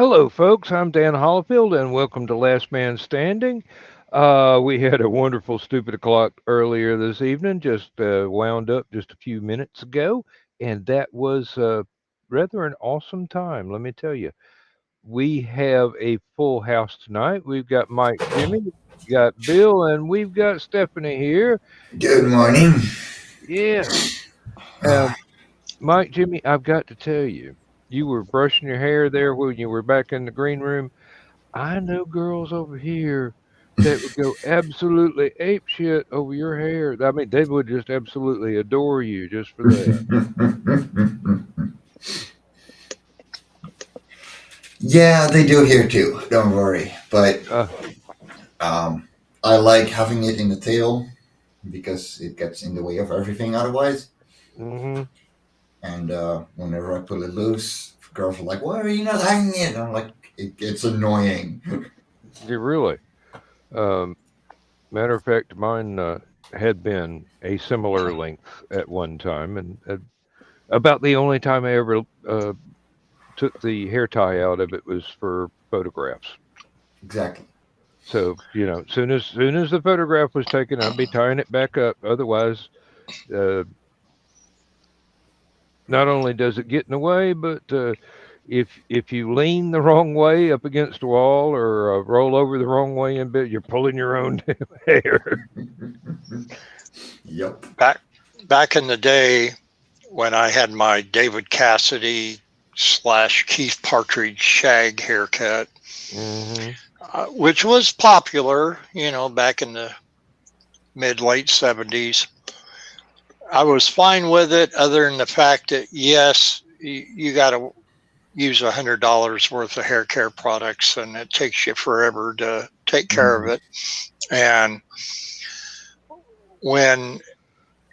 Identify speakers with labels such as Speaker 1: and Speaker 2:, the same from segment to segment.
Speaker 1: Hello, folks. I'm Dan Hollifield, and welcome to Last Man Standing. We had a wonderful stupid o'clock earlier this evening, just wound up just a few minutes ago, and that was rather an awesome time, let me tell you. We have a full house tonight. We've got Mike, Jimmy, we've got Bill, and we've got Stephanie here.
Speaker 2: Good morning.
Speaker 1: Yes. Um, Mike, Jimmy, I've got to tell you, you were brushing your hair there when you were back in the green room. I know girls over here that would go absolutely ape shit over your hair. I mean, they would just absolutely adore you just for that.
Speaker 2: Yeah, they do here too. Don't worry. But
Speaker 1: Uh,
Speaker 2: I like having it in the tail because it gets in the way of everything otherwise.
Speaker 1: hmm
Speaker 2: And whenever I pull it loose, girls are like, "Why are you not hanging it?" And I'm like, "It's annoying."
Speaker 1: You really. Um, Matter of fact, mine had been a similar length at one time, and about the only time I ever took the hair tie out of it was for photographs.
Speaker 2: Exactly.
Speaker 1: So soon as the photograph was taken, I'd be tying it back up. Otherwise, uh, not only does it get in the way, but if you lean the wrong way up against a wall or roll over the wrong way in bed, you're pulling your own damn hair.
Speaker 2: Yep.
Speaker 3: Back in the day when I had my David Cassidy / Keith Partridge shag haircut,
Speaker 1: hmm
Speaker 3: which was popular, back in the mid late 70s. I was fine with it, other than the fact that yes, you got to use $100 worth of hair care products, and it takes you forever to take care of
Speaker 2: Mhm.
Speaker 3: it. And when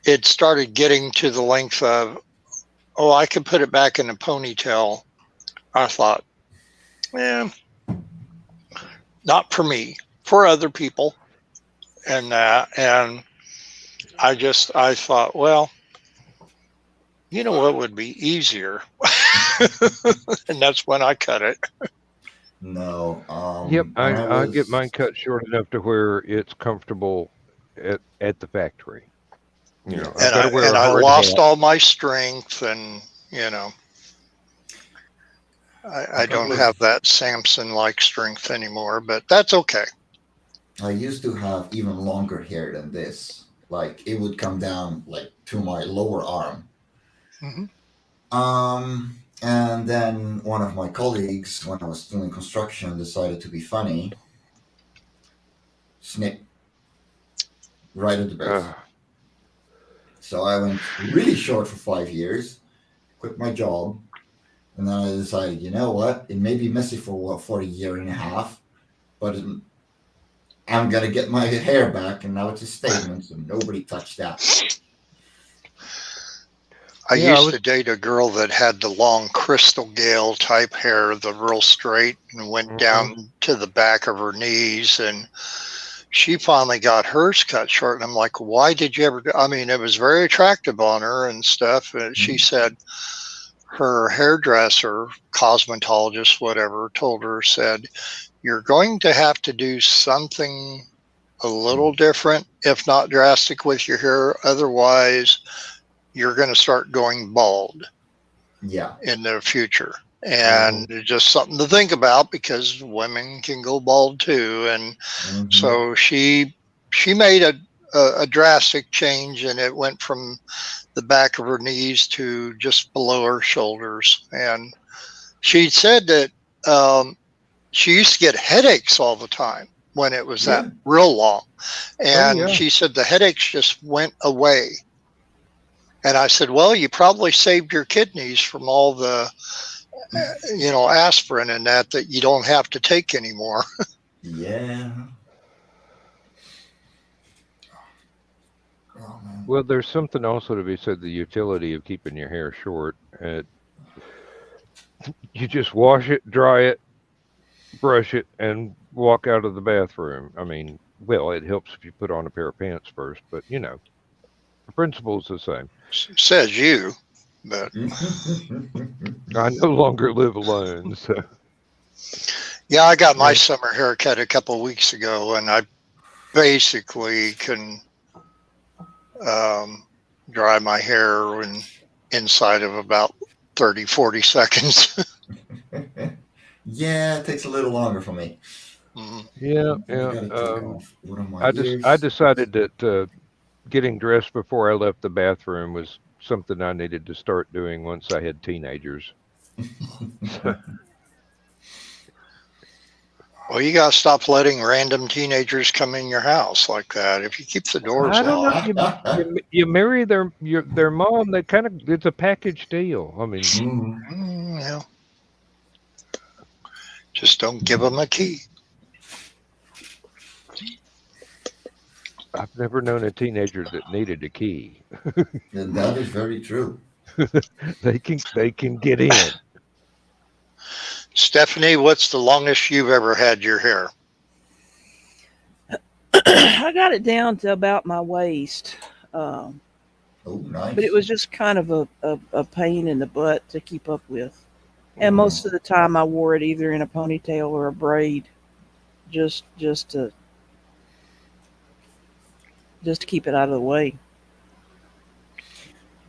Speaker 3: it started getting to the length of, oh, I can put it back in a ponytail, I thought, eh, not for me, for other people, and that. And I thought, well, you know what would be easier? And that's when I cut it.
Speaker 2: No.
Speaker 1: Yep,
Speaker 2: When I
Speaker 1: I get
Speaker 2: was
Speaker 1: mine cut short enough to where it's comfortable at the factory. I've
Speaker 3: And
Speaker 1: got to
Speaker 3: I
Speaker 1: wear
Speaker 3: and
Speaker 1: a
Speaker 3: I
Speaker 1: hard
Speaker 3: lost
Speaker 1: hat.
Speaker 3: all my strength, and you know,
Speaker 2: a
Speaker 3: I
Speaker 2: couple
Speaker 3: don't
Speaker 2: of
Speaker 3: have that Samson like strength anymore, but that's okay.
Speaker 2: I used to have even longer hair than this. Like it would come down like to my lower arm.
Speaker 3: Hmm.
Speaker 2: And then one of my colleagues, when I was still in construction, decided to be funny. Snip right at the base.
Speaker 1: Uh,
Speaker 2: So I went really short for 5 years, quit my job, and then I decided, you know what? It may be messy for a year and a half, but I'm gonna get my hair back, and now it's a statement, so nobody touched that.
Speaker 3: I
Speaker 1: yeah, I
Speaker 3: used
Speaker 1: was.
Speaker 3: to date a girl that had the long Crystal Gale type hair, the real straight, and went
Speaker 1: hmm
Speaker 3: down to the back of her knees. And she finally got hers cut short. And I'm like, why did you ever do? I mean, it was very attractive on her and stuff. And she
Speaker 2: Mhm.
Speaker 3: said her hairdresser, cosmetologist, whatever, told her, said, you're going to have to do something a little different, if not drastic, with your hair. Otherwise, you're going to start going bald
Speaker 2: Yeah.
Speaker 3: in the future.
Speaker 1: hmm
Speaker 3: And it's just something to think about because women can go bald too. And
Speaker 2: Hmm.
Speaker 3: so she made a drastic change, and it went from the back of her knees to just below her shoulders. And she said that she used to get headaches all the time when it was that
Speaker 2: Yeah.
Speaker 3: real long.
Speaker 1: Oh
Speaker 3: And
Speaker 1: yeah.
Speaker 3: she said the headaches just went away. And I said, well, you probably saved your kidneys from all the, aspirin and that you don't have to take anymore.
Speaker 2: Yeah. Oh man.
Speaker 1: Well, there's something also to be said the utility of keeping your hair short. You just wash it, dry it, brush it, and walk out of the bathroom. I mean, well, it helps if you put on a pair of pants first, but the principle's the same.
Speaker 3: Says you, but
Speaker 1: I no longer live alone, so
Speaker 3: Yeah, I got my
Speaker 2: Right.
Speaker 3: summer haircut a couple of weeks ago, and I basically can dry my hair inside of about 30, 40 seconds.
Speaker 2: Yeah, it takes a little longer for me.
Speaker 3: Mhm.
Speaker 1: Yeah,
Speaker 2: I
Speaker 1: yeah.
Speaker 2: gotta take off one of my
Speaker 1: I
Speaker 2: ears.
Speaker 1: decided that getting dressed before I left the bathroom was something I needed to start doing once I had teenagers.
Speaker 3: Well, you got to stop letting random teenagers come in your house like that. If you keep the doors
Speaker 1: I don't know.
Speaker 3: locked,
Speaker 1: You marry their mom. They kind of it's a package deal. I mean,
Speaker 2: Mm.
Speaker 3: yeah, just don't give them a key.
Speaker 1: I've never known a teenager that needed a key.
Speaker 2: And that is very true.
Speaker 1: They can get in.
Speaker 3: Stephanie, what's the longest you've ever had your hair?
Speaker 4: I got it down to about my waist. Um,
Speaker 2: Oh,
Speaker 4: but it
Speaker 2: nice.
Speaker 4: was just kind of a pain in the butt to keep up with. And
Speaker 2: Mm.
Speaker 4: most of the time I wore it either in a ponytail or a braid just to keep it out of the way.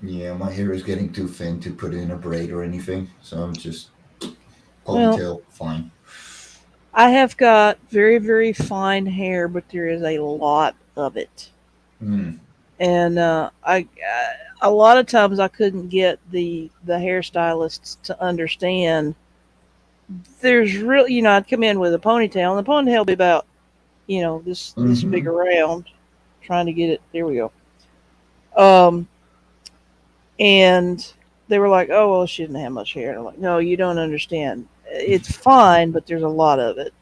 Speaker 2: Yeah, my hair is getting too thin to put in a braid or anything, so I'm just
Speaker 4: Well,
Speaker 2: ponytail, fine.
Speaker 4: I have got very, very fine hair, but there is a lot of it.
Speaker 2: Mm.
Speaker 4: And a lot of times I couldn't get the hairstylists to understand. There's really, I'd come in with a ponytail, and the ponytail would be about, this big
Speaker 2: Hmm.
Speaker 4: around, trying to get it. There we go. Um, and they were like, "Oh, well, she didn't have much hair." And I'm like, "No, you don't understand. It's fine, but there's a lot of it."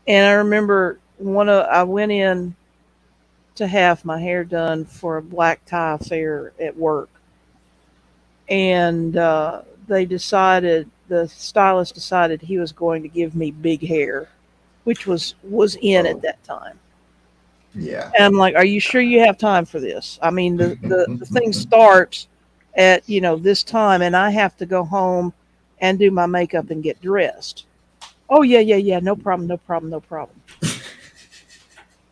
Speaker 4: And I remember I went in to have my hair done for a black tie affair at work, and the stylist decided he was going to give me big hair, which was in at
Speaker 2: Oh,
Speaker 4: that time.
Speaker 2: yeah.
Speaker 4: And I'm like, "Are you sure you have time for this? I mean, the thing starts at this time, and I have to go home and do my makeup and get dressed." "Oh, yeah, yeah, yeah, no problem, no problem, no problem."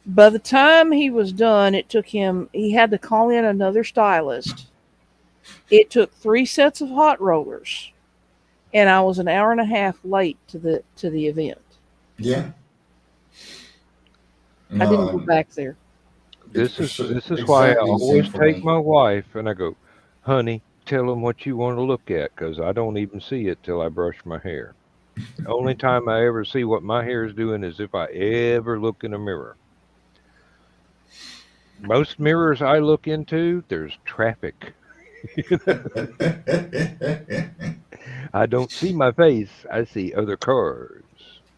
Speaker 4: By the time he was done, he had to call in another stylist. It took 3 sets of hot rollers, and I was an hour and a half late to the event.
Speaker 2: Yeah.
Speaker 4: I
Speaker 2: No,
Speaker 4: didn't go back there.
Speaker 2: it's
Speaker 1: This is why I
Speaker 2: exactly the same
Speaker 1: always
Speaker 2: for
Speaker 1: take
Speaker 2: me.
Speaker 1: my wife and I go, honey, tell them what you want to look at because I don't even see it till I brush my hair. The only time I ever see what my hair is doing is if I ever look in a mirror. Most mirrors I look into, there's traffic. I don't see my face. I see other cars.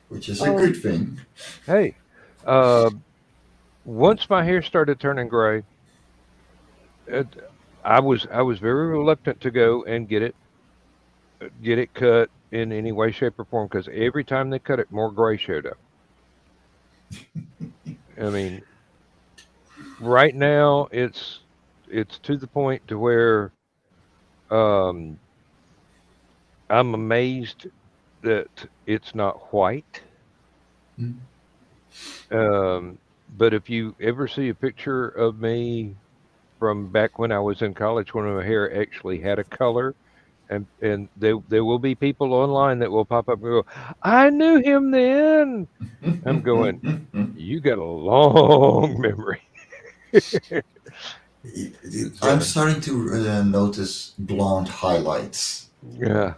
Speaker 2: Which is a
Speaker 4: Oh,
Speaker 2: good thing.
Speaker 1: Hey, uh, once my hair started turning gray, it, I was very reluctant to go and get it cut in any way, shape, or form because every time they cut it, more gray showed up. I mean, right now it's to the point to where um, I'm amazed that it's not white.
Speaker 2: Mm.
Speaker 1: But if you ever see a picture of me from back when I was in college, when my hair actually had a color, and there will be people online that will pop up and go, "I knew him then." I'm going, "You got a long memory."
Speaker 2: I'm
Speaker 1: So,
Speaker 2: starting to notice blonde highlights.
Speaker 1: yeah,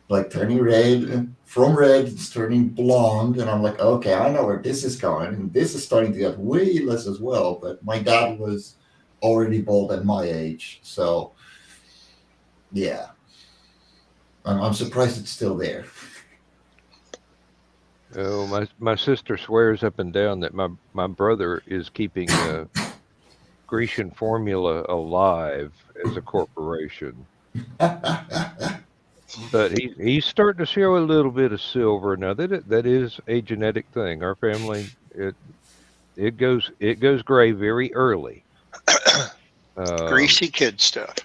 Speaker 2: Like turning red, from red, it's turning blonde. And I'm like, okay, I know where this is going. And this is starting to get way less as well. But my dad was already bald at my age. So, yeah, I'm surprised it's still there.
Speaker 1: oh, my sister swears up and down that my brother is keeping Grecian formula alive as a corporation. But he's starting to show a little bit of silver now. That is a genetic thing. Our family it goes gray very early. Um,
Speaker 3: Greasy kid stuff.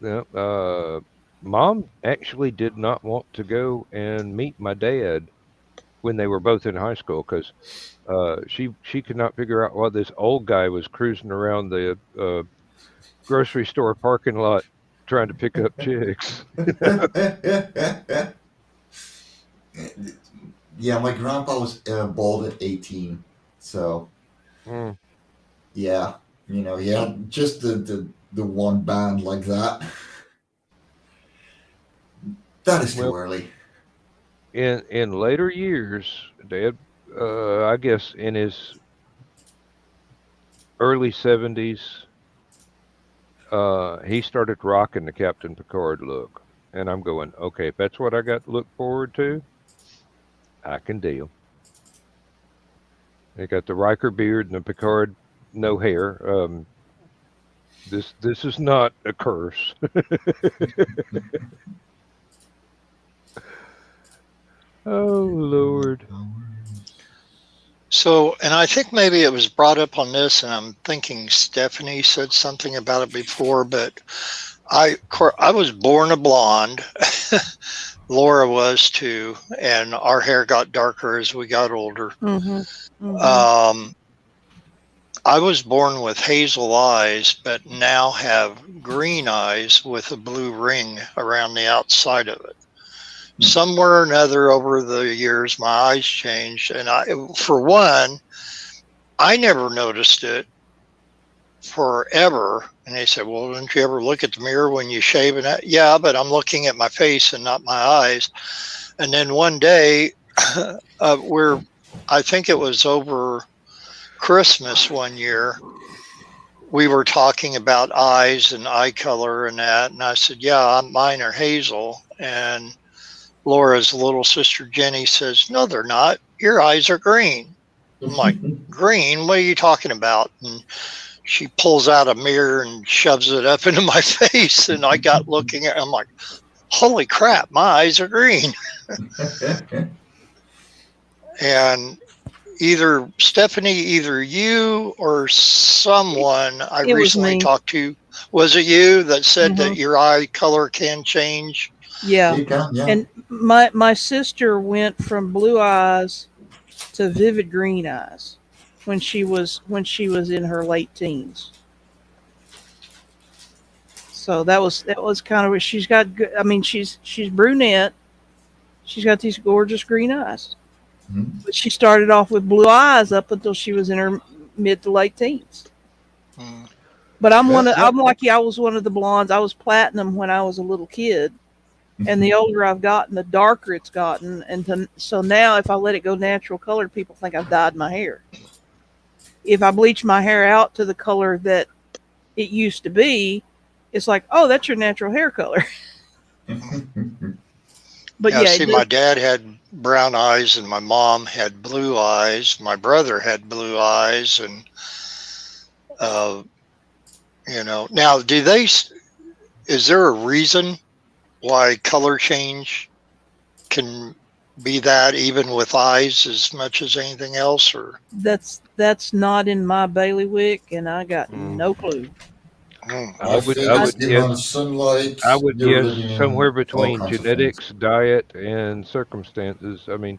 Speaker 1: yeah, Mom actually did not want to go and meet my dad when they were both in high school because she could not figure out why this old guy was cruising around the grocery store parking lot trying to pick up chicks.
Speaker 2: Yeah, my grandpa was bald at 18, so
Speaker 1: Mm,
Speaker 2: yeah, he had just the one band like that. That is too
Speaker 1: well,
Speaker 2: early.
Speaker 1: in later years, Dad, I guess in his early 70s, he started rocking the Captain Picard look, and I'm going, okay, if that's what I got to look forward to, I can deal. They got the Riker beard and the Picard no hair. This is not a curse. Oh Lord.
Speaker 3: So, and I think maybe it was brought up on this, and I'm thinking Stephanie said something about it before, but I was born a blonde. Laura was too, and our hair got darker as we got older. Um, I was born with hazel eyes, but now have green eyes with a blue ring around the outside of it. Somewhere or another over the years, my eyes changed. And for one, I never noticed it forever. And they said, well, don't you ever look at the mirror when you shave? And yeah, but I'm looking at my face and not my eyes. And then one day, I think it was over Christmas one year, we were talking about eyes and eye color and that. And I said, yeah, mine are hazel. And Laura's little sister Jenny says, no, they're not. Your eyes are green. I'm like, green? What are you talking about? And she pulls out a mirror and shoves it up into my face. And I got looking at it. I'm like, holy crap, my eyes are green. And either Stephanie, either you or someone I recently talked to, was it you that said that your eye color can change?
Speaker 4: Yeah. And my sister went from blue eyes to vivid green eyes when she was in her late teens. So that was kind of what she's got. Good, I mean, she's brunette. She's got these gorgeous green eyes. Mm-hmm. But she started off with blue eyes up until she was in her mid to late teens. Mm. But I'm lucky. I was one of the blondes. I was platinum when I was a little kid. And the older I've gotten, the darker it's gotten. And so now if I let it go natural color, people think I've dyed my hair. If I bleach my hair out to the color that it used to be, it's like, oh, that's your natural hair color. But
Speaker 3: yeah, see, my dad had brown eyes and my mom had blue eyes. My brother had blue eyes. And, now is there a reason why color change can be that even with eyes as much as anything else? Or
Speaker 4: that's not in my bailiwick, and I got no clue.
Speaker 1: I would guess somewhere between genetics, diet, and circumstances. I mean,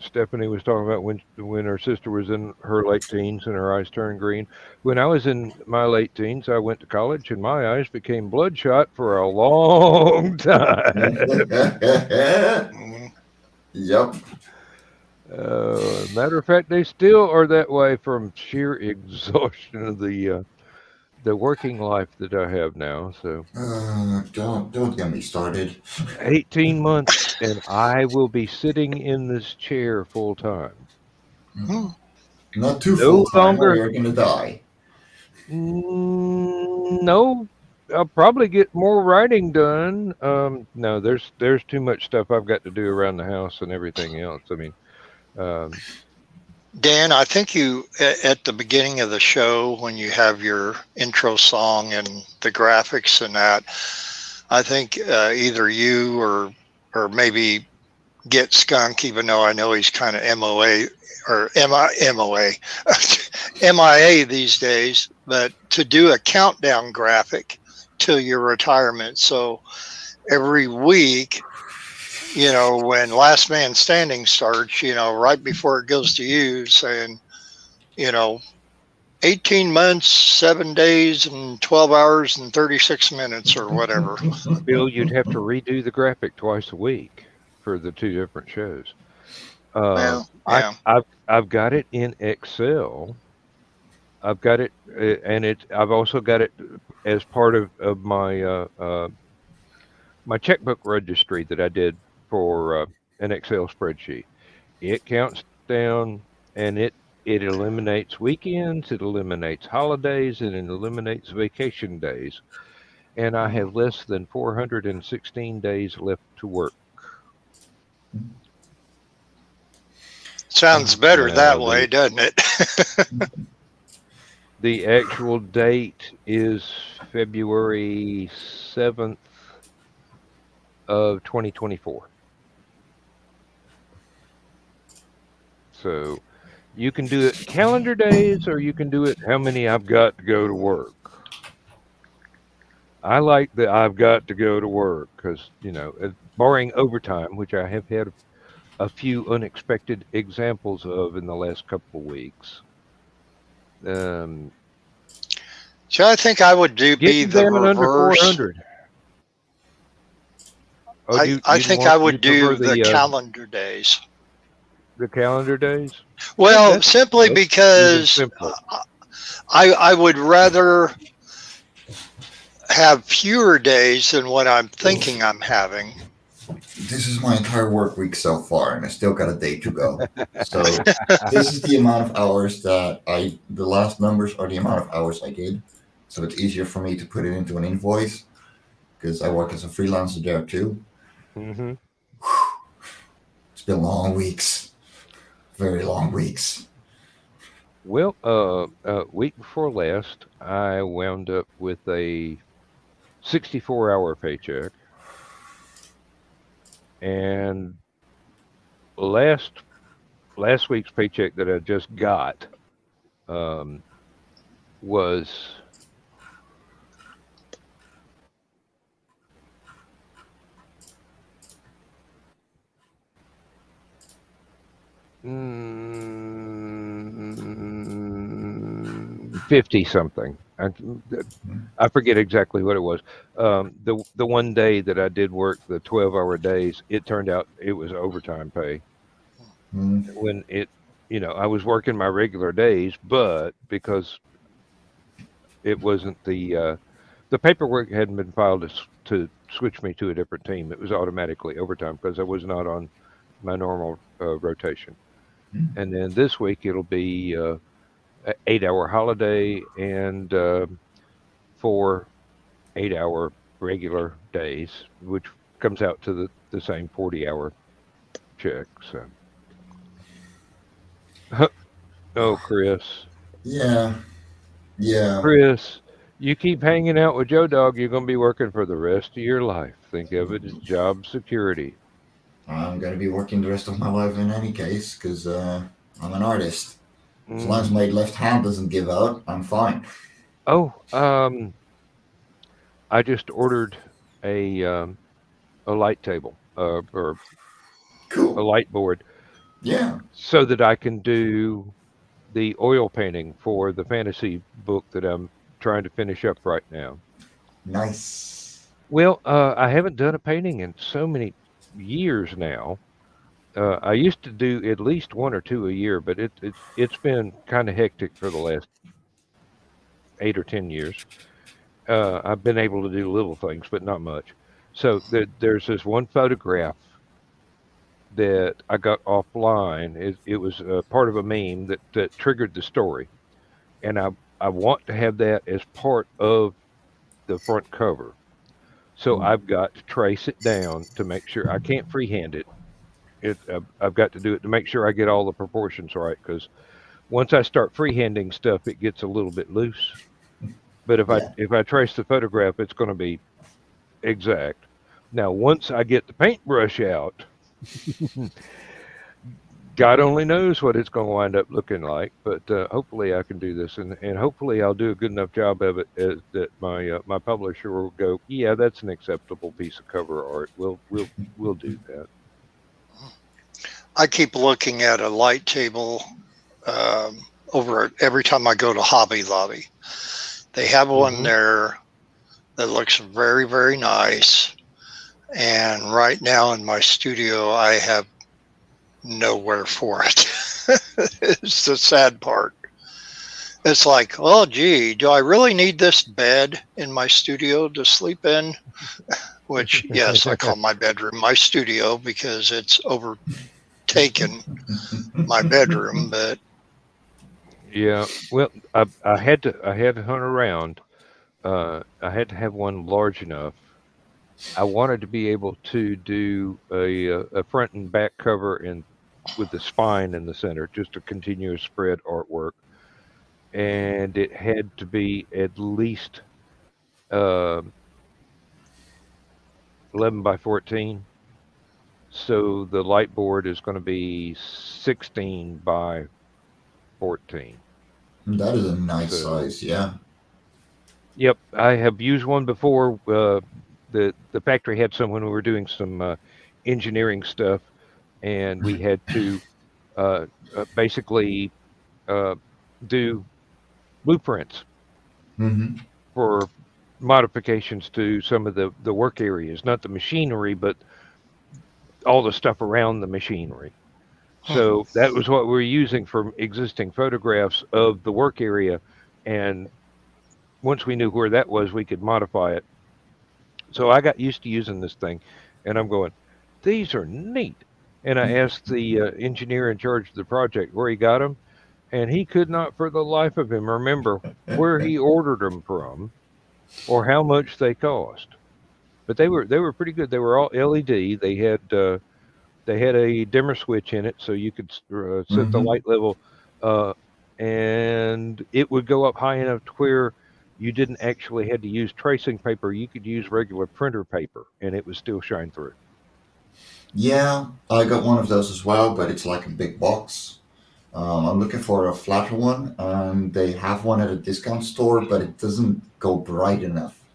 Speaker 1: Stephanie was talking about when her sister was in her late teens and her eyes turned green. When I was in my late teens, I went to college and my eyes became bloodshot for a long time.
Speaker 2: Yep.
Speaker 1: Matter of fact, they still are that way from sheer exhaustion of the working life that I have now. So
Speaker 2: don't get me started.
Speaker 1: 18 months and I will be sitting in this chair full time.
Speaker 2: Not too full time or you're gonna die.
Speaker 1: No, I'll probably get more writing done. No, there's too much stuff I've got to do around the house and everything else. I mean,
Speaker 3: Dan, I think you, at the beginning of the show, when you have your intro song and the graphics and that, I think either you or maybe Get Skunk, even though I know he's kind of MIA these days, but to do a countdown graphic till your retirement. So every week, when Last Man Standing starts, right before it goes to you, saying, you know, 18 months, 7 days, and 12 hours and 36 minutes or whatever.
Speaker 1: Bill, you'd have to redo the graphic twice a week for the two different shows.
Speaker 3: Well,
Speaker 1: I,
Speaker 3: yeah.
Speaker 1: I've got it in Excel. I've got it, and I've also got it as part of my checkbook registry that I did for an Excel spreadsheet. It counts down, and it eliminates weekends, it eliminates holidays, and it eliminates vacation days. And I have less than 416 days left to work.
Speaker 3: Sounds better that
Speaker 1: Uh,
Speaker 3: way,
Speaker 1: the
Speaker 3: doesn't it?
Speaker 1: the actual date is February 7th of 2024. So you can do it calendar days, or you can do it how many I've got to go to work. I like that I've got to go to work because, barring overtime, which I have had a few unexpected examples of in the last couple of weeks. Um,
Speaker 3: So I think I would be
Speaker 1: Getting
Speaker 3: the
Speaker 1: down and under
Speaker 3: reverse.
Speaker 1: 400. Oh,
Speaker 3: I think I would do the calendar days.
Speaker 1: the calendar days?
Speaker 3: Well,
Speaker 1: That's
Speaker 3: simply
Speaker 1: even
Speaker 3: because
Speaker 1: simpler.
Speaker 3: I would rather have fewer days than what I'm thinking I'm having.
Speaker 2: This is my entire work week so far, and I still got a day to go. So this is the amount of hours that the last numbers are the amount of hours I did. So it's easier for me to put it into an invoice because I work as a freelancer there too.
Speaker 1: Mm-hmm.
Speaker 2: It's been long weeks, very long weeks.
Speaker 1: Well, week before last, I wound up with a 64-hour paycheck, and last week's paycheck that I just got um, was mm, 50 something. I forget exactly what it was. The one day that I did work the 12-hour days, it turned out it was overtime pay.
Speaker 2: Mm.
Speaker 1: When I was working my regular days, but because it wasn't the paperwork hadn't been filed to switch me to a different team, it was automatically overtime because I was not on my normal rotation. And then this week it'll be an 8-hour holiday and 4 8-hour regular days, which comes out to the same 40-hour check. So, oh, Chris,
Speaker 2: Yeah, yeah.
Speaker 1: Chris, you keep hanging out with Joe Dog, you're going to be working for the rest of your life. Think of it as job security.
Speaker 2: I'm going to be working the rest of my life in any case because I'm an artist. As long as
Speaker 1: Mm.
Speaker 2: my left hand doesn't give out, I'm fine.
Speaker 1: Oh, I just ordered a light table or a
Speaker 2: Cool.
Speaker 1: light board
Speaker 2: Yeah.
Speaker 1: so that I can do the oil painting for the fantasy book that I'm trying to finish up right now.
Speaker 2: Nice.
Speaker 1: Well, I haven't done a painting in so many years now. I used to do at least one or two a year, but it's been kind of hectic for the last 8 or 10 years. I've been able to do little things, but not much. So there's this one photograph that I got offline. It was part of a meme that triggered the story, and I want to have that as part of the front cover. So I've got to trace it down to make sure I can't freehand it. I've got to do it to make sure I get all the proportions right. Because once I start freehanding stuff, it gets a little bit loose. But
Speaker 2: Yeah.
Speaker 1: if I trace the photograph, it's going to be exact. Now, once I get the paintbrush out, God only knows what it's going to wind up looking like, but hopefully I can do this, and hopefully I'll do a good enough job of it that my publisher will go, yeah, that's an acceptable piece of cover art. We'll do that.
Speaker 3: I keep looking at a light table over every time I go to Hobby Lobby. They have one there that looks very, very nice. And right now in my studio, I have nowhere for it. It's the sad part. It's like, oh, gee, do I really need this bed in my studio to sleep in? Which, yes, I call my bedroom my studio because it's overtaken my bedroom. But
Speaker 1: Yeah, well, I had to hunt around. I had to have one large enough. I wanted to be able to do a front and back cover in with the spine in the center, just a continuous spread artwork, and it had to be at least uh, 11 by 14. So the light board is going to be 16 by 14.
Speaker 2: That is a nice
Speaker 1: So,
Speaker 2: size. Yeah.
Speaker 1: yep, I have used one before. The factory had some when we were doing some engineering stuff, and we had to basically uh, do blueprints
Speaker 2: Hmm.
Speaker 1: for modifications to some of the work areas, not the machinery, but all the stuff around the machinery. So that was what we were using for existing photographs of the work area. And once we knew where that was, we could modify it. So I got used to using this thing, and I'm going, these are neat. And I asked the engineer in charge of the project where he got them, and he could not for the life of him remember where he ordered them from or how much they cost. But they were pretty good. They were all LED. They had a dimmer switch in it, so you could set the
Speaker 2: Hmm.
Speaker 1: light level, uh, and it would go up high enough to where you didn't actually had to use tracing paper. You could use regular printer paper, and it would still shine through.
Speaker 2: Yeah, I got one of those as well, but it's like a big box. I'm looking for a flatter one, and they have one at a discount store, but it doesn't go bright enough.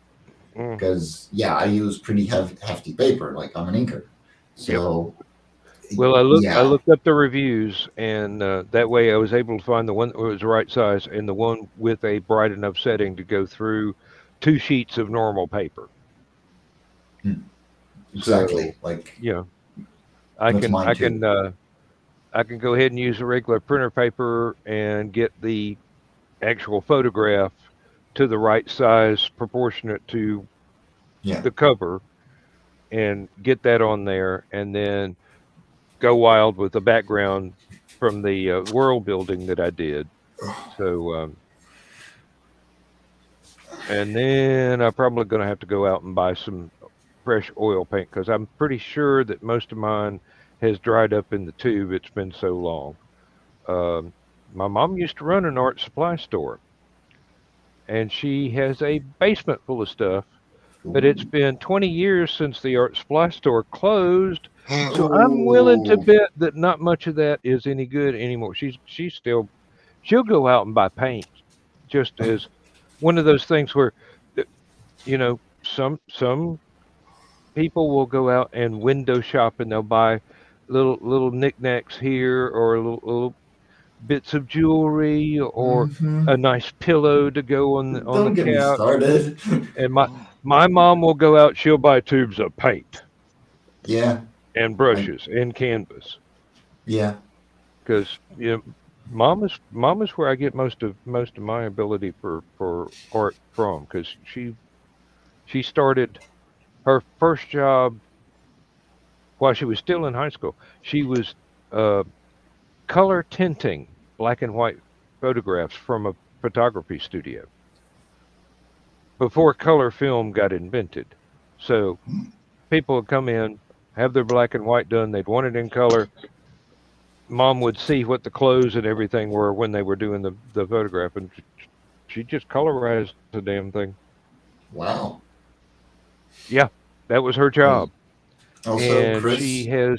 Speaker 1: Mm,
Speaker 2: Because, yeah, I use pretty hefty paper, like I'm an inker.
Speaker 1: yep.
Speaker 2: So,
Speaker 1: Well, I
Speaker 2: yeah.
Speaker 1: looked up the reviews, and that way I was able to find the one that was the right size and the one with a bright enough setting to go through 2 sheets of normal paper.
Speaker 2: Hmm.
Speaker 1: So,
Speaker 2: Exactly. Like,
Speaker 1: yeah, I
Speaker 2: that's
Speaker 1: can
Speaker 2: mine
Speaker 1: I
Speaker 2: too.
Speaker 1: can I can go ahead and use a regular printer paper and get the actual photograph to the right size proportionate to
Speaker 2: Yeah.
Speaker 1: the cover and get that on there and then go wild with the background from the world building that I did. So, and then I'm probably going to have to go out and buy some fresh oil paint because I'm pretty sure that most of mine has dried up in the tube. It's been so long. Um, my mom used to run an art supply store, and she has a basement full of stuff. But it's
Speaker 2: Ooh.
Speaker 1: been 20 years since the art supply store closed, so I'm willing to
Speaker 2: Oh.
Speaker 1: bet that not much of that is any good anymore. She's still she'll go out and buy paint, just as one of those things where, uh, some people will go out and window shop and they'll buy little knickknacks here or little bits of jewelry or
Speaker 2: Hmm.
Speaker 1: a nice pillow to go on the
Speaker 2: Don't get me
Speaker 1: couch.
Speaker 2: started.
Speaker 1: And my mom will go out, she'll buy tubes of paint
Speaker 2: Yeah.
Speaker 1: and
Speaker 2: I,
Speaker 1: brushes and canvas
Speaker 2: yeah.
Speaker 1: because mom is where I get most of my ability for art from because she started her first job while she was still in high school. She was uh, color tinting black and white photographs from a photography studio before color film got invented. So people would come in, have their black and white done. They'd want it in color. Mom would see what the clothes and everything were when they were doing the photograph, and she just colorized the damn thing.
Speaker 2: Wow.
Speaker 1: Yeah, that was her
Speaker 2: Well,
Speaker 1: job,
Speaker 2: also,
Speaker 1: and she
Speaker 2: Chris,
Speaker 1: has.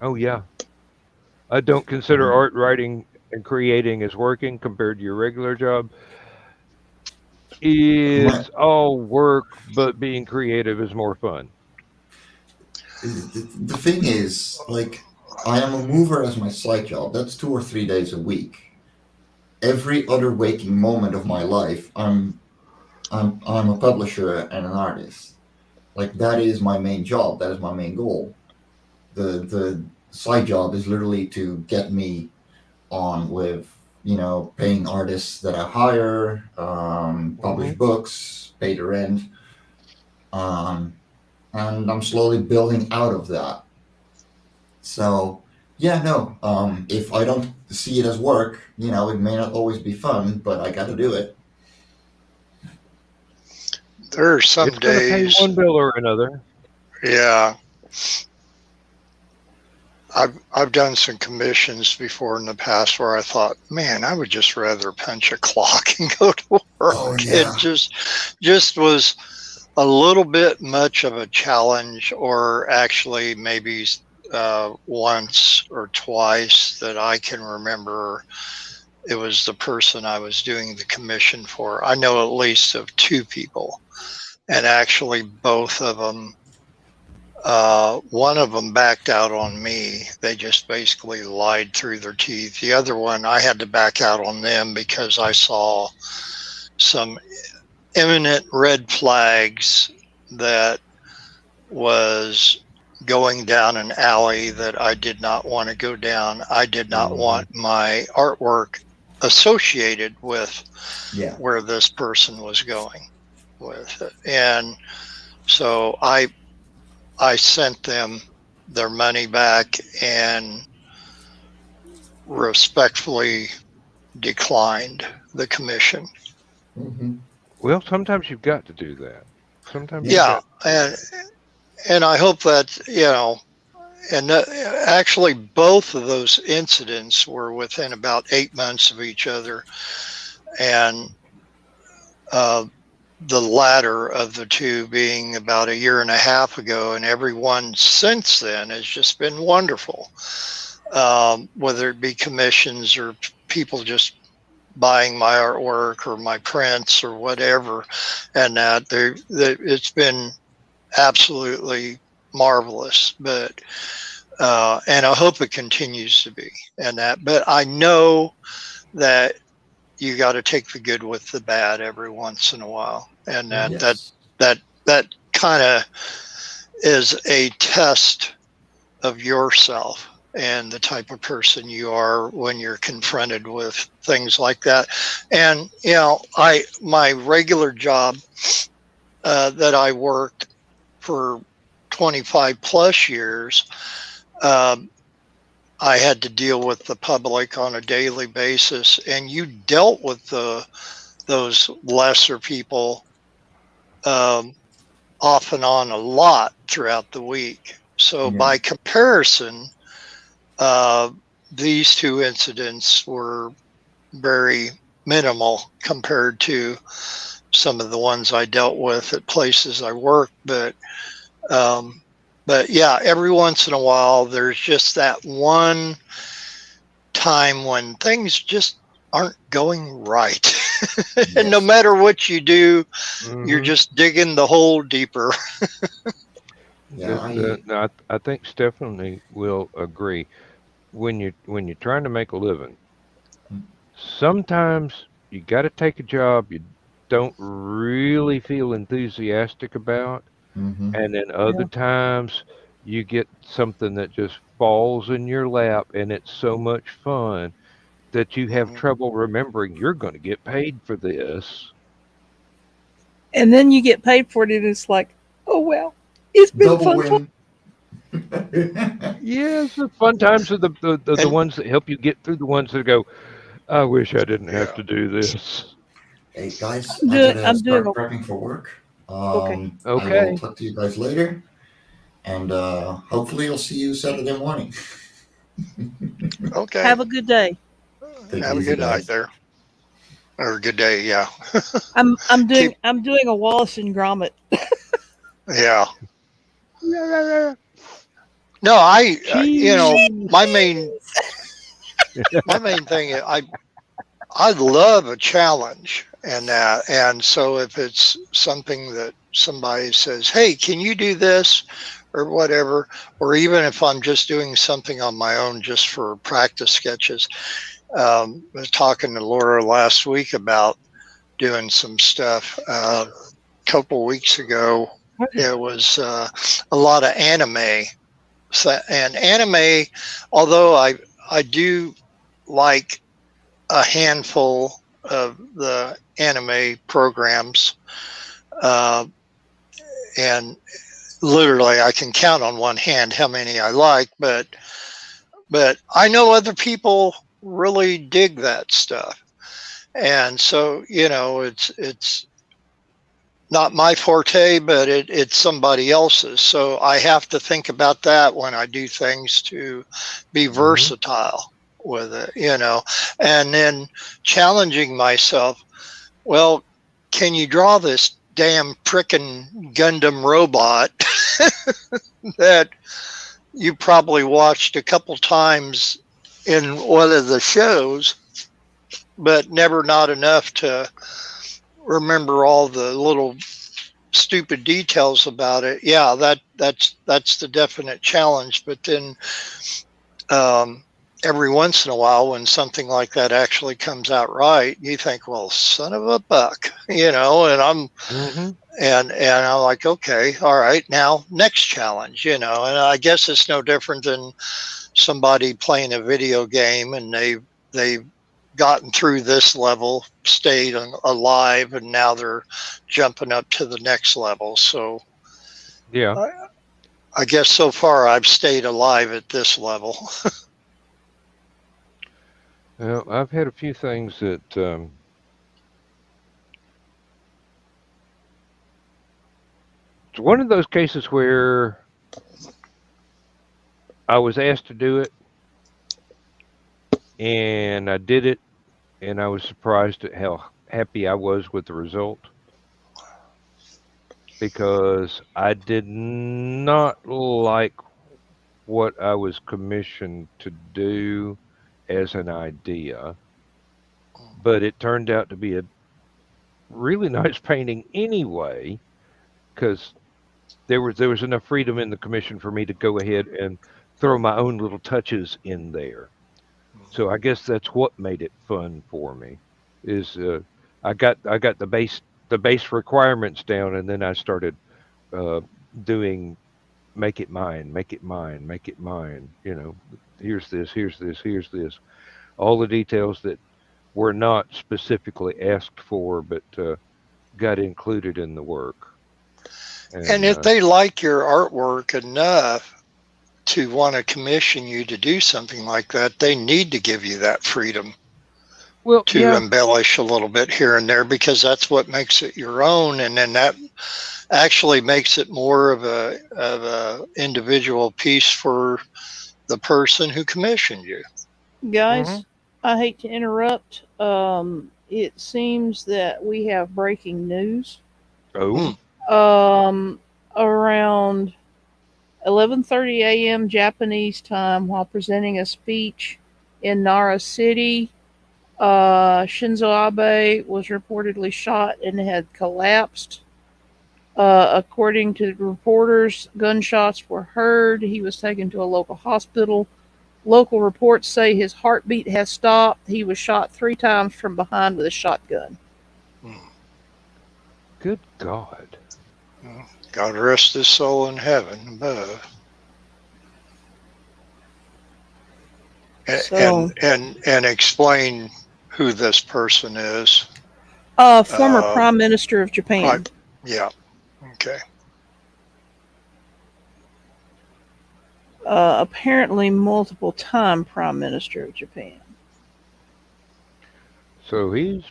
Speaker 1: Oh yeah. I don't consider art writing and creating as working compared to your regular job.
Speaker 2: My,
Speaker 1: It's all work, but being creative is more fun.
Speaker 2: the thing is, like, I am a mover as my side job. That's 2 or 3 days a week. Every other waking moment of my life, I'm a publisher and an artist. Like that is my main job. That is my main goal. The side job is literally to get me on with paying artists that I hire, publish
Speaker 1: Hmm.
Speaker 2: books, pay the rent, um, and I'm slowly building out of that. So yeah, no. If I don't see it as work, it may not always be fun, but I got to do it.
Speaker 3: There are some
Speaker 1: It's going to pay
Speaker 3: days,
Speaker 1: one bill or another.
Speaker 3: yeah. I've done some commissions before in the past where I thought, man, I would just rather punch a clock and go to
Speaker 2: Oh
Speaker 3: work. It
Speaker 2: yeah,
Speaker 3: just was a little bit much of a challenge, or actually maybe once or twice that I can remember. It was the person I was doing the commission for. I know at least of two people, and actually both of them. One of them backed out on me. They just basically lied through their teeth. The other one, I had to back out on them because I saw some imminent red flags that was going down an alley that I did not want to go down. I did not
Speaker 2: hmm
Speaker 3: want my artwork associated with
Speaker 2: yeah,
Speaker 3: where this person was going with it. And so I sent them their money back and respectfully declined the commission.
Speaker 2: hmm
Speaker 1: Well, sometimes you've got to do that. Sometimes you've
Speaker 2: yeah,
Speaker 3: Yeah,
Speaker 1: got to do
Speaker 3: and I hope that and actually both of those incidents were within about 8 months of each other, and uh, the latter of the two being about a year and a half ago, and every one since then has just been wonderful. Whether it be commissions or people just buying my artwork or my prints or whatever, and it's been absolutely marvelous. But and I hope it continues to be, and that. But I know that you got to take the good with the bad every once in a while, and that
Speaker 1: it.
Speaker 3: that
Speaker 2: yes,
Speaker 3: that that kind of is a test of yourself and the type of person you are when you're confronted with things like that. And I my regular job that I worked for 25 plus years, um, I had to deal with the public on a daily basis, and you dealt with those lesser people um, off and on a lot throughout the week. So
Speaker 2: yeah,
Speaker 3: by comparison, uh, these two incidents were very minimal compared to some of the ones I dealt with at places I worked. Um, but yeah, every once in a while, there's just that one time when things just aren't going right. And no
Speaker 2: yes,
Speaker 3: matter what you do, you're
Speaker 1: Hmm.
Speaker 3: just digging the hole deeper.
Speaker 2: yeah.
Speaker 1: No, I think Stephanie will agree. When you're trying to make a living, sometimes you got to take a job you don't really feel enthusiastic about,
Speaker 2: hmm
Speaker 1: and then other
Speaker 4: Yeah.
Speaker 1: times you get something that just falls in your lap and it's so much fun that you have
Speaker 3: Mhm.
Speaker 1: trouble remembering you're going to get paid for this.
Speaker 4: And then you get paid for it, and it's like, oh well, it's been
Speaker 2: Double
Speaker 4: fun for.
Speaker 2: win.
Speaker 1: Yes, the fun times are the
Speaker 3: And
Speaker 1: ones that help you get through the ones that go, I wish I didn't have
Speaker 3: yeah,
Speaker 1: to do this.
Speaker 2: Hey guys,
Speaker 4: I'm
Speaker 2: I
Speaker 4: doing.
Speaker 2: gotta
Speaker 4: I'm doing.
Speaker 2: start prepping for work.
Speaker 4: Okay.
Speaker 2: I will
Speaker 1: Okay.
Speaker 2: talk to you guys later, and hopefully I'll see you Saturday morning.
Speaker 3: okay.
Speaker 4: Have a good day.
Speaker 2: Take it
Speaker 3: Have a
Speaker 2: easy,
Speaker 3: good night
Speaker 2: guys.
Speaker 3: there, or good day. Yeah,
Speaker 4: I'm doing.
Speaker 3: keep.
Speaker 4: I'm doing a Wallace and Gromit.
Speaker 3: Yeah, No,
Speaker 1: Cheese.
Speaker 3: my main thing is I love a challenge and that. And so if it's something that somebody says, hey, can you do this or whatever, or even if I'm just doing something on my own just for practice sketches. I was talking to Laura last week about doing some stuff. A couple weeks ago, it was a lot of anime. And anime, although I do like a handful of the anime programs, and literally I can count on one hand how many I like, but I know other people really dig that stuff. And so, it's not my forte, but it's somebody else's. So I have to think about that when I do things to be versatile with it, and then challenging myself. Well, can you draw this damn frickin' Gundam robot that you probably watched a couple times in one of the shows, but never not enough to remember all the little stupid details about it? Yeah, that's the definite challenge. But then every once in a while, when something like that actually comes out right, you think, well, son of a buck, and I'm and I'm like, okay, all right, now next challenge, and I guess it's no different than somebody playing a video game and they've gotten through this level, stayed alive, and now they're jumping up to the next level. So
Speaker 1: Yeah.
Speaker 3: I guess so far I've stayed alive at this level.
Speaker 1: Well, I've had a few things that it's one of those cases where I was asked to do it and I did it and I was surprised at how happy I was with the result because I did not like what I was commissioned to do as an idea, but it turned out to be a really nice painting anyway because there was enough freedom in the commission for me to go ahead and throw my own little touches in there. So I guess that's what made it fun for me. Is I got the base requirements down, and then I started uh, doing make it mine, make it mine, make it mine. Here's this, here's this, here's this. All the details that were not specifically asked for, but got included in the work.
Speaker 3: And
Speaker 1: And
Speaker 3: if they like your artwork enough to want to commission you to do something like that, they need to give you that freedom
Speaker 1: well,
Speaker 3: to
Speaker 1: yeah,
Speaker 3: embellish a little bit here and there, because that's what makes it your own. And then that actually makes it more of a individual piece for the person who commissioned you.
Speaker 4: Guys, I hate to interrupt. It seems that we have breaking news.
Speaker 1: oh,
Speaker 4: Around 11:30 a.m. Japanese time, while presenting a speech in Nara City, Shinzo Abe was reportedly shot and had collapsed. According to the reporters, gunshots were heard. He was taken to a local hospital. Local reports say his heartbeat has stopped. He was shot 3 times from behind with a shotgun.
Speaker 1: good God.
Speaker 3: God rest his soul in heaven above.
Speaker 4: So,
Speaker 3: And explain who this person is.
Speaker 4: former Prime Minister of Japan.
Speaker 3: Yeah. Okay.
Speaker 4: Apparently multiple time Prime Minister of Japan.
Speaker 1: So he's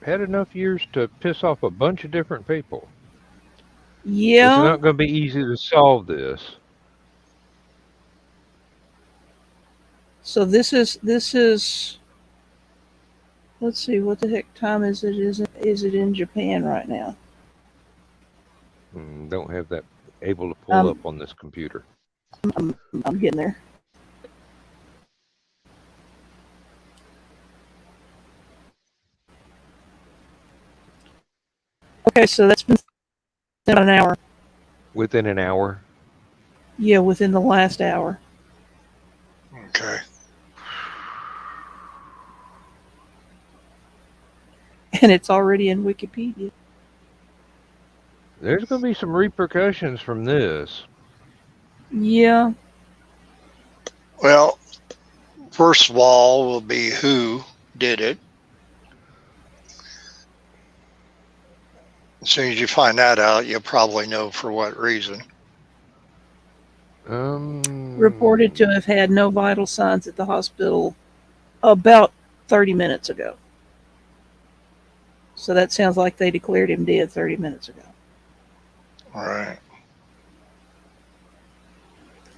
Speaker 1: had enough years to piss off a bunch of different people. It's
Speaker 4: Yeah.
Speaker 1: not going to be easy to solve this.
Speaker 4: So this is let's see, what the heck time is it? Is it in Japan right now?
Speaker 1: Don't have that able to pull up on this computer.
Speaker 4: I'm getting there. Okay, so that's been about an hour.
Speaker 1: Within an hour.
Speaker 4: Yeah, within the last hour.
Speaker 3: Okay.
Speaker 4: And it's already in Wikipedia.
Speaker 1: There's going to be some repercussions from this.
Speaker 4: Yeah.
Speaker 3: Well, first of all will be who did it. As soon as you find that out, you'll probably know for what reason.
Speaker 4: Reported to have had no vital signs at the hospital about 30 minutes ago. So that sounds like they declared him dead 30 minutes ago.
Speaker 3: All right.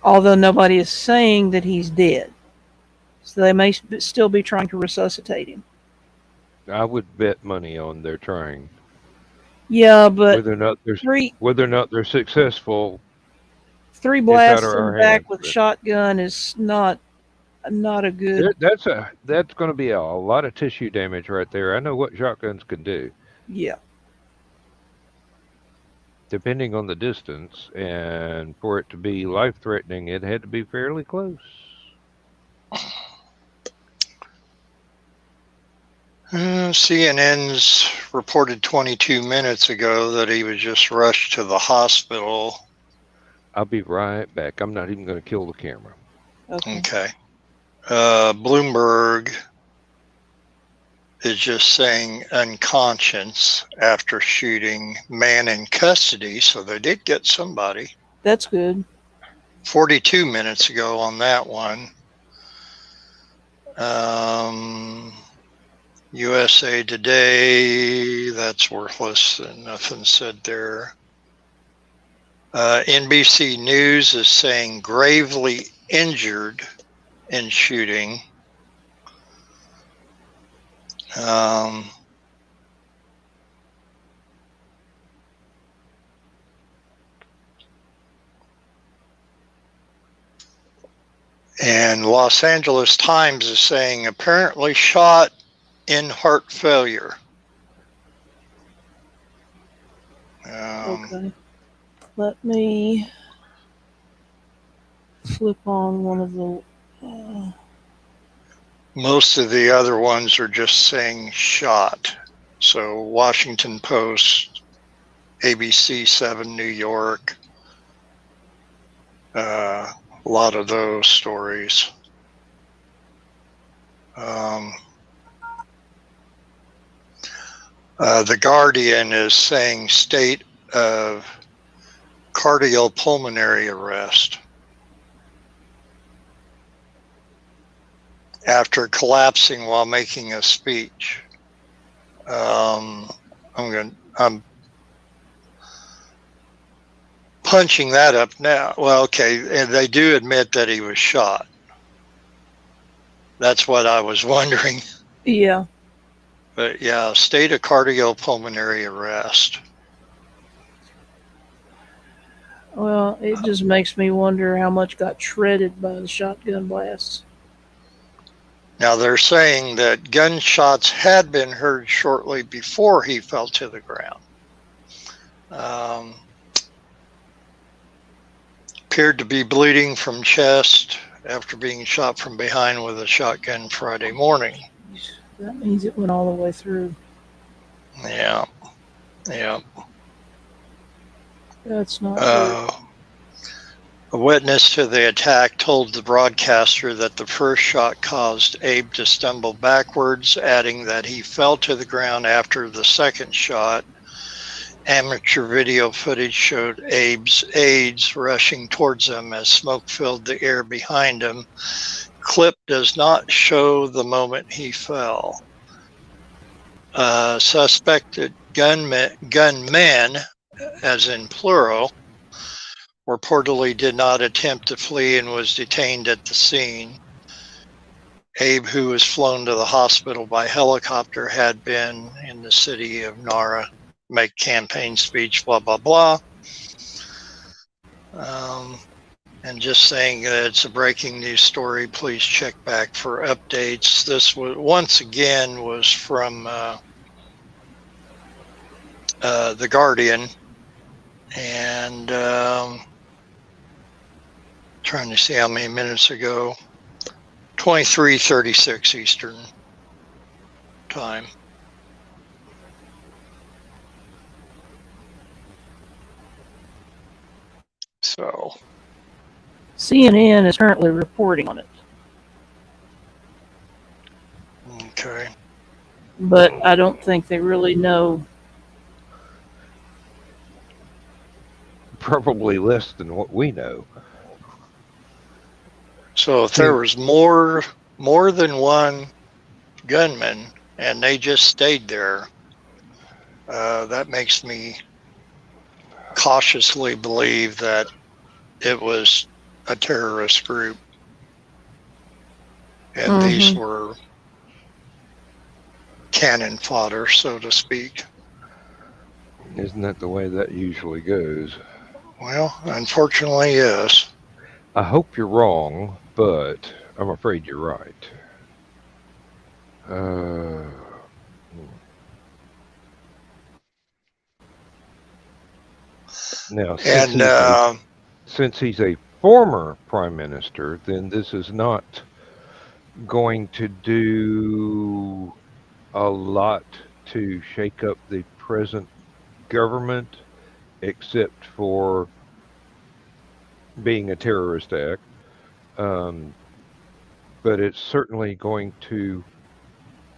Speaker 4: Although nobody is saying that he's dead. So they may still be trying to resuscitate him.
Speaker 1: I would bet money on they're trying.
Speaker 4: Yeah, but
Speaker 1: Whether or not they're successful,
Speaker 4: three
Speaker 1: it's out
Speaker 4: blasts
Speaker 1: of
Speaker 4: in the
Speaker 1: our
Speaker 4: back
Speaker 1: hands.
Speaker 4: with shotgun is not a good.
Speaker 1: That's going to be a lot of tissue damage right there. I know what shotguns can do,
Speaker 4: Yeah.
Speaker 1: depending on the distance, and for it to be life threatening, it had to be fairly close.
Speaker 3: CNN's reported 22 minutes ago that he was just rushed to the hospital.
Speaker 1: I'll be right back. I'm not even going to kill the camera.
Speaker 3: Okay. Bloomberg is just saying unconscious after shooting, man in custody. So they did get somebody.
Speaker 4: That's good.
Speaker 3: 42 minutes ago on that one. USA Today, that's worthless and nothing said there. NBC News is saying gravely injured in shooting. And Los Angeles Times is saying apparently shot in heart failure.
Speaker 4: Okay. Let me flip on one of the.
Speaker 3: Most of the other ones are just saying shot. So Washington Post, ABC 7 New York, a lot of those stories. The Guardian is saying state of cardiopulmonary arrest after collapsing while making a speech. I'm punching that up now. Well, okay, and they do admit that he was shot. That's what I was wondering.
Speaker 4: Yeah.
Speaker 3: But yeah, state of cardiopulmonary arrest.
Speaker 4: Well, it just makes me wonder how much got shredded by the shotgun blasts.
Speaker 3: Now they're saying that gunshots had been heard shortly before he fell to the ground. Appeared to be bleeding from chest after being shot from behind with a shotgun Friday morning.
Speaker 4: That means it went all the way through.
Speaker 3: Yeah.
Speaker 4: That's not good.
Speaker 3: A witness to the attack told the broadcaster that the first shot caused Abe to stumble backwards, adding that he fell to the ground after the second shot. Amateur video footage showed Abe's aides rushing towards him as smoke filled the air behind him. Clip does not show the moment he fell. Suspected gunmen, as in plural, reportedly did not attempt to flee and was detained at the scene. Abe, who was flown to the hospital by helicopter, had been in the city of Nara, make campaign speech, blah, blah, blah. and just saying that it's a breaking news story. Please check back for updates. This was once again was from the Guardian, and trying to see how many minutes ago. 23:36 Eastern time. So
Speaker 4: CNN is currently reporting on it,
Speaker 3: okay.
Speaker 4: but I don't think they really know.
Speaker 1: Probably less than what we know.
Speaker 3: So if there was more than one gunman and they just stayed there, that makes me cautiously believe that it was a terrorist group, and these were cannon fodder, so to speak.
Speaker 1: Isn't that the way that usually goes?
Speaker 3: Well, unfortunately, yes.
Speaker 1: I hope you're wrong, but I'm afraid you're right. Now, since he's a former prime minister, then this is not going to do a lot to shake up the present government, except for being a terrorist act. But it's certainly going to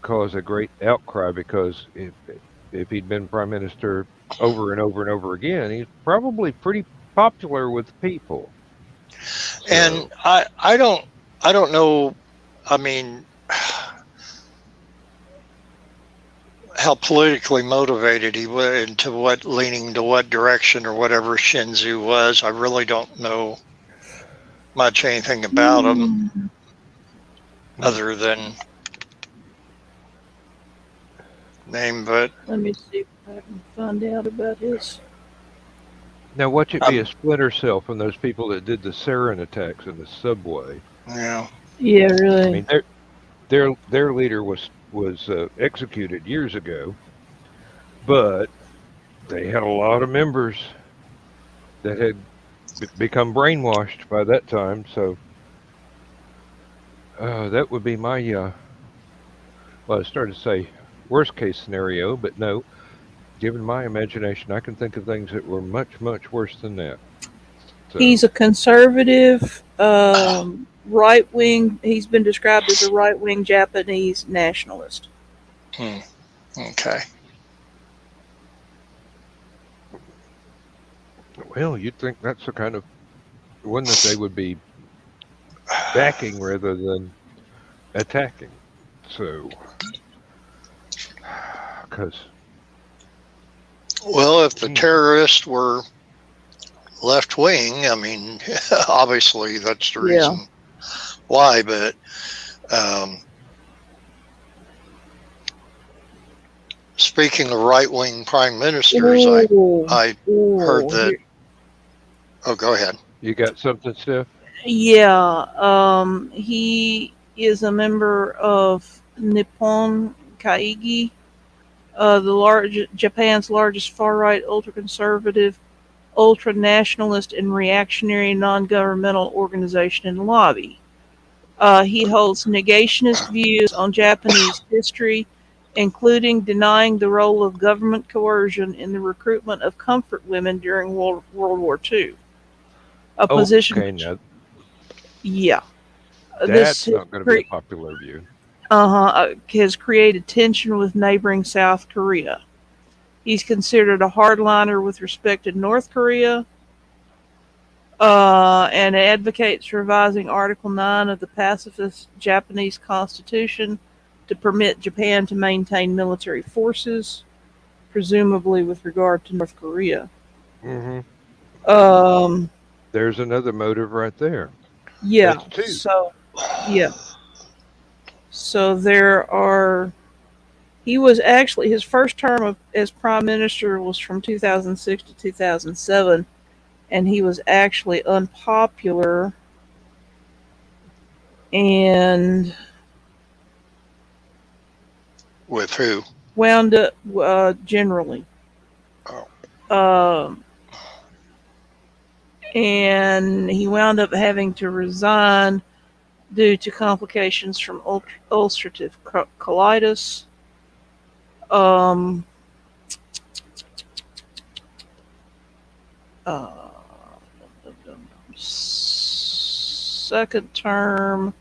Speaker 1: cause a great outcry, because if he'd been prime minister over and over and over again, he's probably pretty popular with people.
Speaker 3: And I don't know. I mean, how politically motivated he was, into what, leaning to what direction or whatever Shinzu was. I really don't know much anything about him other than name, but
Speaker 4: Let me see if I can find out about his.
Speaker 1: Now, watch it be a splinter cell from those people that did the sarin attacks in the subway.
Speaker 3: Yeah.
Speaker 4: Yeah, really.
Speaker 1: I mean, their leader was executed years ago, but they had a lot of members that had become brainwashed by that time. So that would be my well, I started to say worst case scenario, but no. Given my imagination, I can think of things that were much, much worse than that. So,
Speaker 4: He's a conservative, right wing. He's been described as a right wing Japanese nationalist.
Speaker 3: Okay.
Speaker 1: Well, you'd think that's the kind of one that they would be backing rather than attacking. So, because.
Speaker 3: Well, if the terrorists were left wing, I mean, obviously that's the reason why, but speaking of right wing prime ministers, I heard that. Oh, go ahead.
Speaker 1: You got something, Steph?
Speaker 4: Yeah. He is a member of Nippon Kaigi, Japan's largest far-right, ultra-conservative, ultra-nationalist, and reactionary non-governmental organization and lobby. He holds negationist views on Japanese history, including denying the role of government coercion in the recruitment of comfort women during World War II. A position.
Speaker 1: Okay, no,
Speaker 4: yeah.
Speaker 1: that's not going to be a popular view.
Speaker 4: Has created tension with neighboring South Korea. He's considered a hardliner with respect to North Korea, and advocates revising Article 9 of the pacifist Japanese Constitution to permit Japan to maintain military forces, presumably with regard to North Korea.
Speaker 1: There's another motive right there.
Speaker 4: Yeah. So there are. He was actually, his first term as prime minister was from 2006 to 2007, and he was actually unpopular and
Speaker 3: With who?
Speaker 4: wound up generally.
Speaker 3: Oh.
Speaker 4: And he wound up having to resign due to complications from ulcerative colitis. Uh, second term.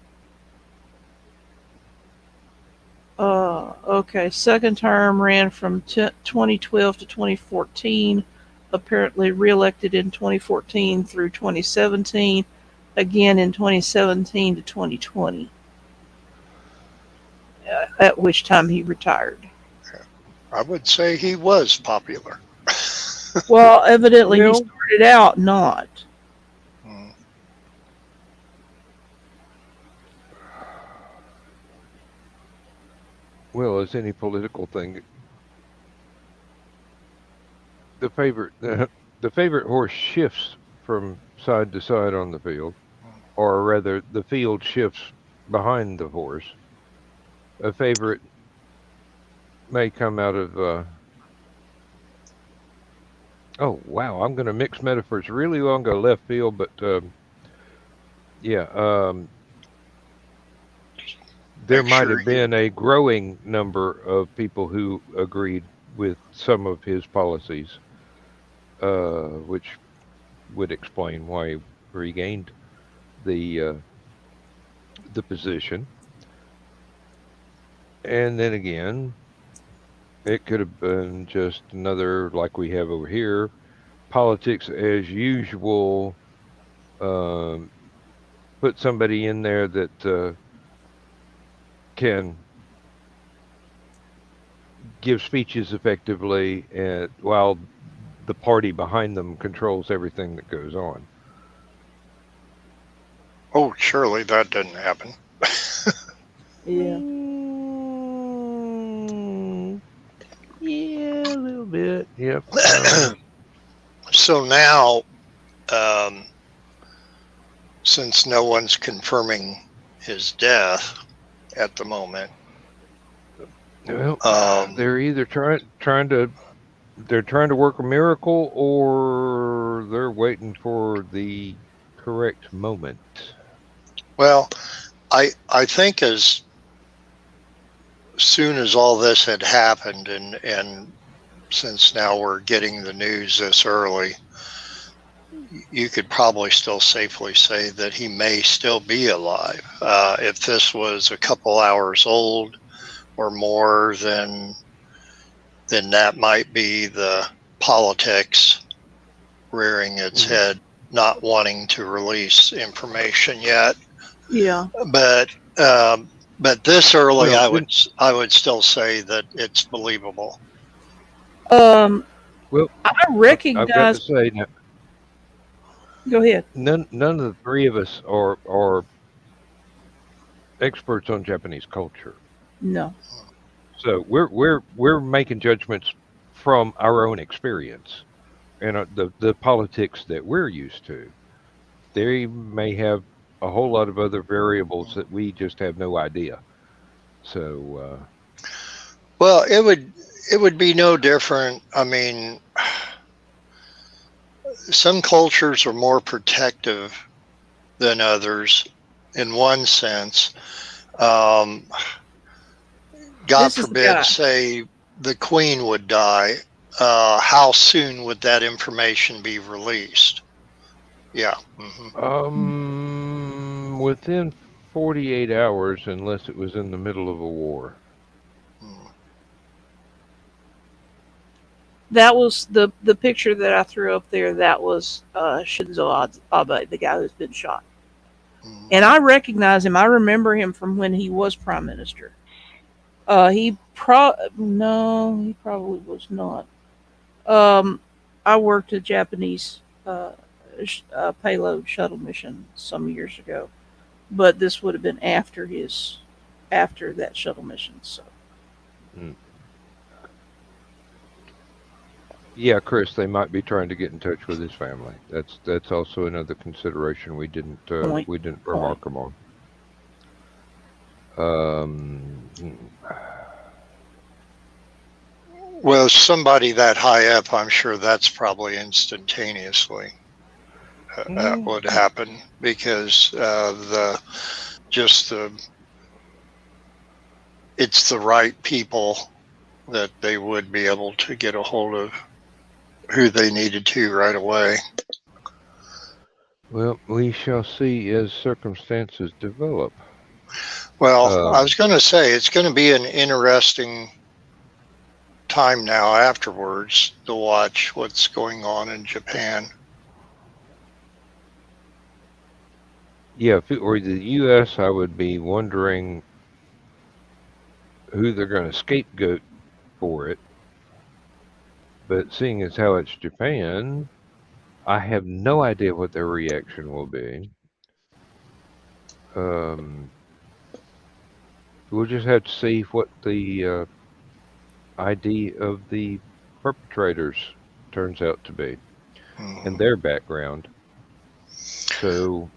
Speaker 4: Second term ran from 2012 to 2014. Apparently reelected in 2014 through 2017. Again in 2017 to 2020. At which time he retired.
Speaker 3: I would say he was popular.
Speaker 4: Well, evidently he started out not.
Speaker 1: Well, as any political thing, the favorite horse shifts from side to side on the field, or rather, the field shifts behind the horse. A favorite may come out of. Oh wow! I'm going to mix metaphors really well and go left field, but yeah, there might have been a growing number of people who agreed with some of his policies, which would explain why he regained the position. And then again, it could have been just another, like we have over here, politics as usual. Put somebody in there that can give speeches effectively, and while the party behind them controls everything that goes on.
Speaker 3: Oh, surely that didn't happen.
Speaker 4: Yeah.
Speaker 1: Yeah, a little bit. Yep.
Speaker 3: So now, since no one's confirming his death at the moment,
Speaker 1: well, they're either trying to work a miracle, or they're waiting for the correct moment.
Speaker 3: Well, I think as soon as all this had happened, and since now we're getting the news this early, you could probably still safely say that he may still be alive. If this was a couple hours old or more, then that might be the politics rearing its head, not wanting to release information yet.
Speaker 4: Yeah.
Speaker 3: But this early, well, I would still say that it's believable.
Speaker 1: Well,
Speaker 4: I recognize.
Speaker 1: I've got to say now.
Speaker 4: Go ahead.
Speaker 1: None of the three of us are experts on Japanese culture.
Speaker 4: No.
Speaker 1: So we're making judgments from our own experience and the politics that we're used to. They may have a whole lot of other variables that we just have no idea. So
Speaker 3: well, it would be no different. I mean, some cultures are more protective than others in one sense. God forbid, say the queen would die. How soon would that information be released? Yeah.
Speaker 1: Mm-hmm. Within 48 hours, unless it was in the middle of a war.
Speaker 4: That was the picture that I threw up there. That was Shinzo Abe, the guy who's been shot. And I recognize him. I remember him from when he was prime minister. He probably was not. I worked a Japanese payload shuttle mission some years ago, but this would have been after that shuttle mission. So.
Speaker 1: Yeah, Chris, they might be trying to get in touch with his family. That's also another consideration
Speaker 4: Point.
Speaker 1: we didn't
Speaker 4: Point.
Speaker 1: remark on. Um,
Speaker 3: Well, somebody that high up, I'm sure that's probably instantaneously that would happen because just the it's the right people that they would be able to get a hold of who they needed to right away.
Speaker 1: well, we shall see as circumstances develop.
Speaker 3: Well, I
Speaker 1: Um,
Speaker 3: was going to say it's going to be an interesting time now afterwards to watch what's going on in Japan.
Speaker 1: yeah, if it were the U.S., I would be wondering who they're going to scapegoat for it. But seeing as how it's Japan, I have no idea what their reaction will be. Um, we'll just have to see what the ID of the perpetrators turns out to be and
Speaker 3: Mhm.
Speaker 1: their background. So,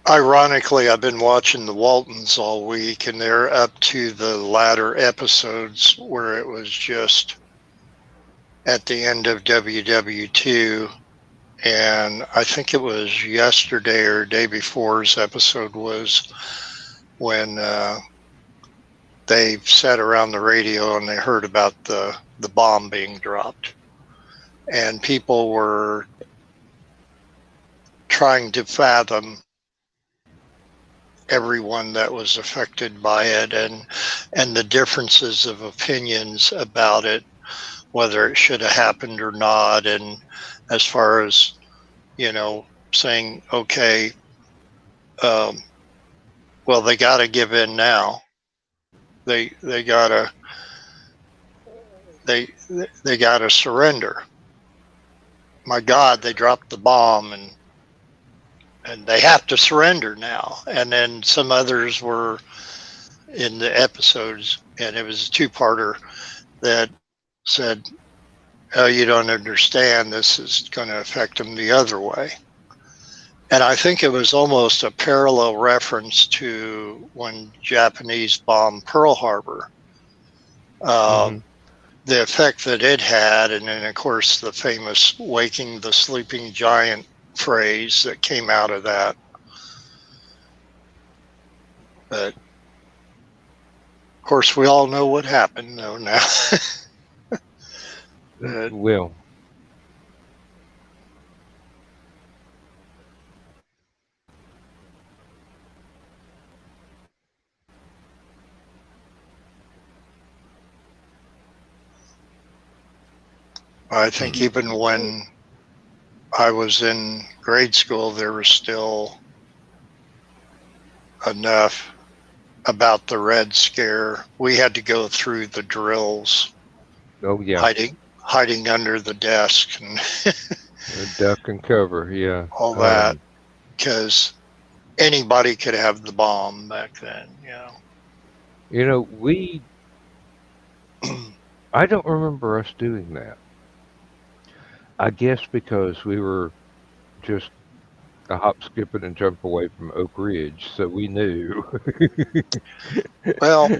Speaker 3: Ironically, I've been watching the Waltons all week, and they're up to the latter episodes where it was just at the end of WW2. And I think it was yesterday or day before's episode was when they sat around the radio and they heard about the bomb being dropped. And people were trying to fathom everyone that was affected by it and the differences of opinions about it, whether it should have happened or not. And as far as, saying, okay, um, well, they got to give in now. They gotta they they gotta surrender. My God, they dropped the bomb and they have to surrender now. And then some others were in the episodes, and it was a two-parter that said, "Oh, you don't understand. This is going to affect them the other way." And I think it was almost a parallel reference to when Japanese bombed Pearl Harbor.
Speaker 1: mhm.
Speaker 3: The effect that it had, and then of course the famous "waking the sleeping giant" phrase that came out of that. But of course, we all know what happened, though. Now,
Speaker 1: Well,
Speaker 3: I think even when I was in grade school, there was still enough about the Red Scare. We had to go through the drills,
Speaker 1: oh yeah,
Speaker 3: hiding under the desk and
Speaker 1: duck and cover, yeah.
Speaker 3: all that, because anybody could have the bomb back then.
Speaker 1: We I don't remember us doing that. I guess because we were just a hop, skip, and jump away from Oak Ridge, so we knew
Speaker 3: Well,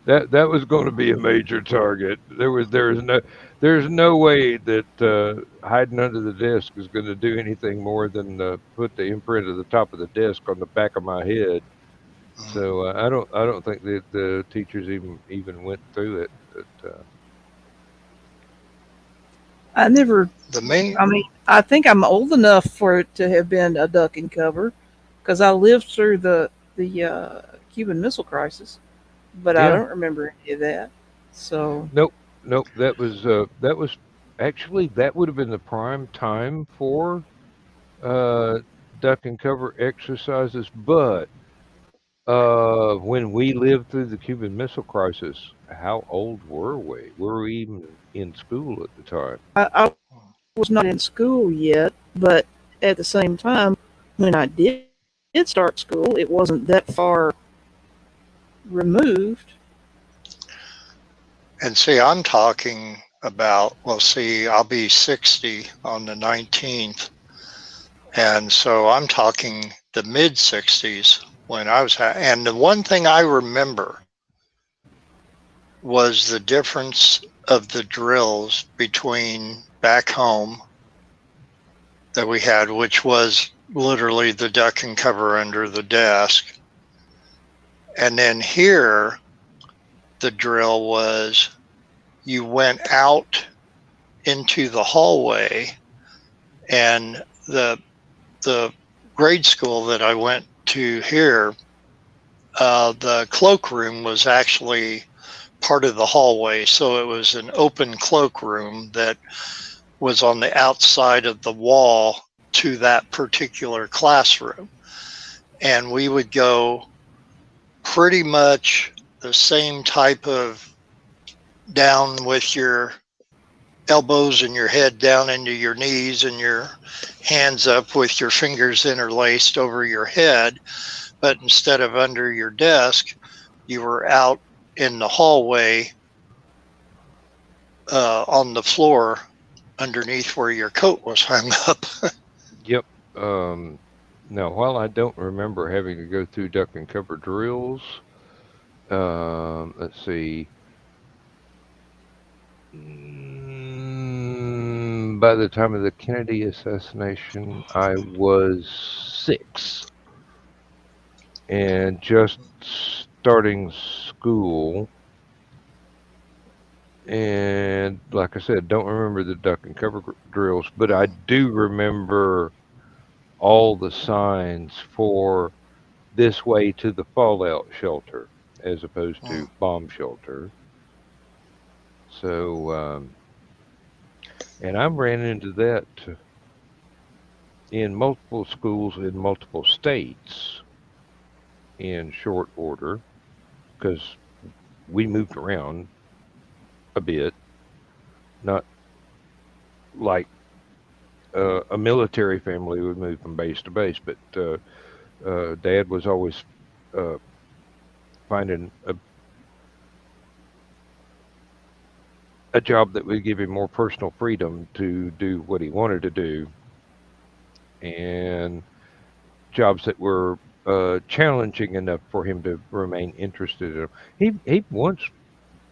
Speaker 1: that was going to be a major target. There's no way that hiding under the desk is going to do anything more than put the imprint of the top of the desk on the back of my head. So I don't think that the teachers even went through it. But
Speaker 4: I never.
Speaker 3: the main,
Speaker 4: I mean, I think I'm old enough for it to have been a duck and cover, because I lived through the Cuban Missile Crisis, but I
Speaker 1: yeah,
Speaker 4: don't remember any of that. So
Speaker 1: nope, nope. That was actually that would have been the prime time for uh, duck and cover exercises. But when we lived through the Cuban Missile Crisis, how old were we? Were we even in school at the time?
Speaker 4: I was not in school yet, but at the same time, when I did start school, it wasn't that far removed.
Speaker 3: and see, I'm talking about, well, see, I'll be 60 on the 19th. And so I'm talking the mid 60s when I was, and the one thing I remember was the difference of the drills between back home that we had, which was literally the duck and cover under the desk. And then here, the drill was you went out into the hallway, and the grade school that I went to here, the cloakroom was actually part of the hallway. So it was an open cloakroom that was on the outside of the wall to that particular classroom. And we would go pretty much the same type of down with your elbows and your head down into your knees and your hands up with your fingers interlaced over your head. But instead of under your desk, you were out in the hallway on the floor underneath where your coat was hung up.
Speaker 1: Yep. Now, while I don't remember having to go through duck and cover drills, let's see. By the time of the Kennedy assassination, I was 6 and just starting school. And like I said, don't remember the duck and cover drills, but I do remember all the signs for this way to the fallout shelter as opposed to bomb shelter. So, and I ran into that in multiple schools in multiple states in short order because we moved around a bit, not like a military family would move from base to base, but Dad was always finding a job that would give him more personal freedom to do what he wanted to do, and jobs that were challenging enough for him to remain interested in. He once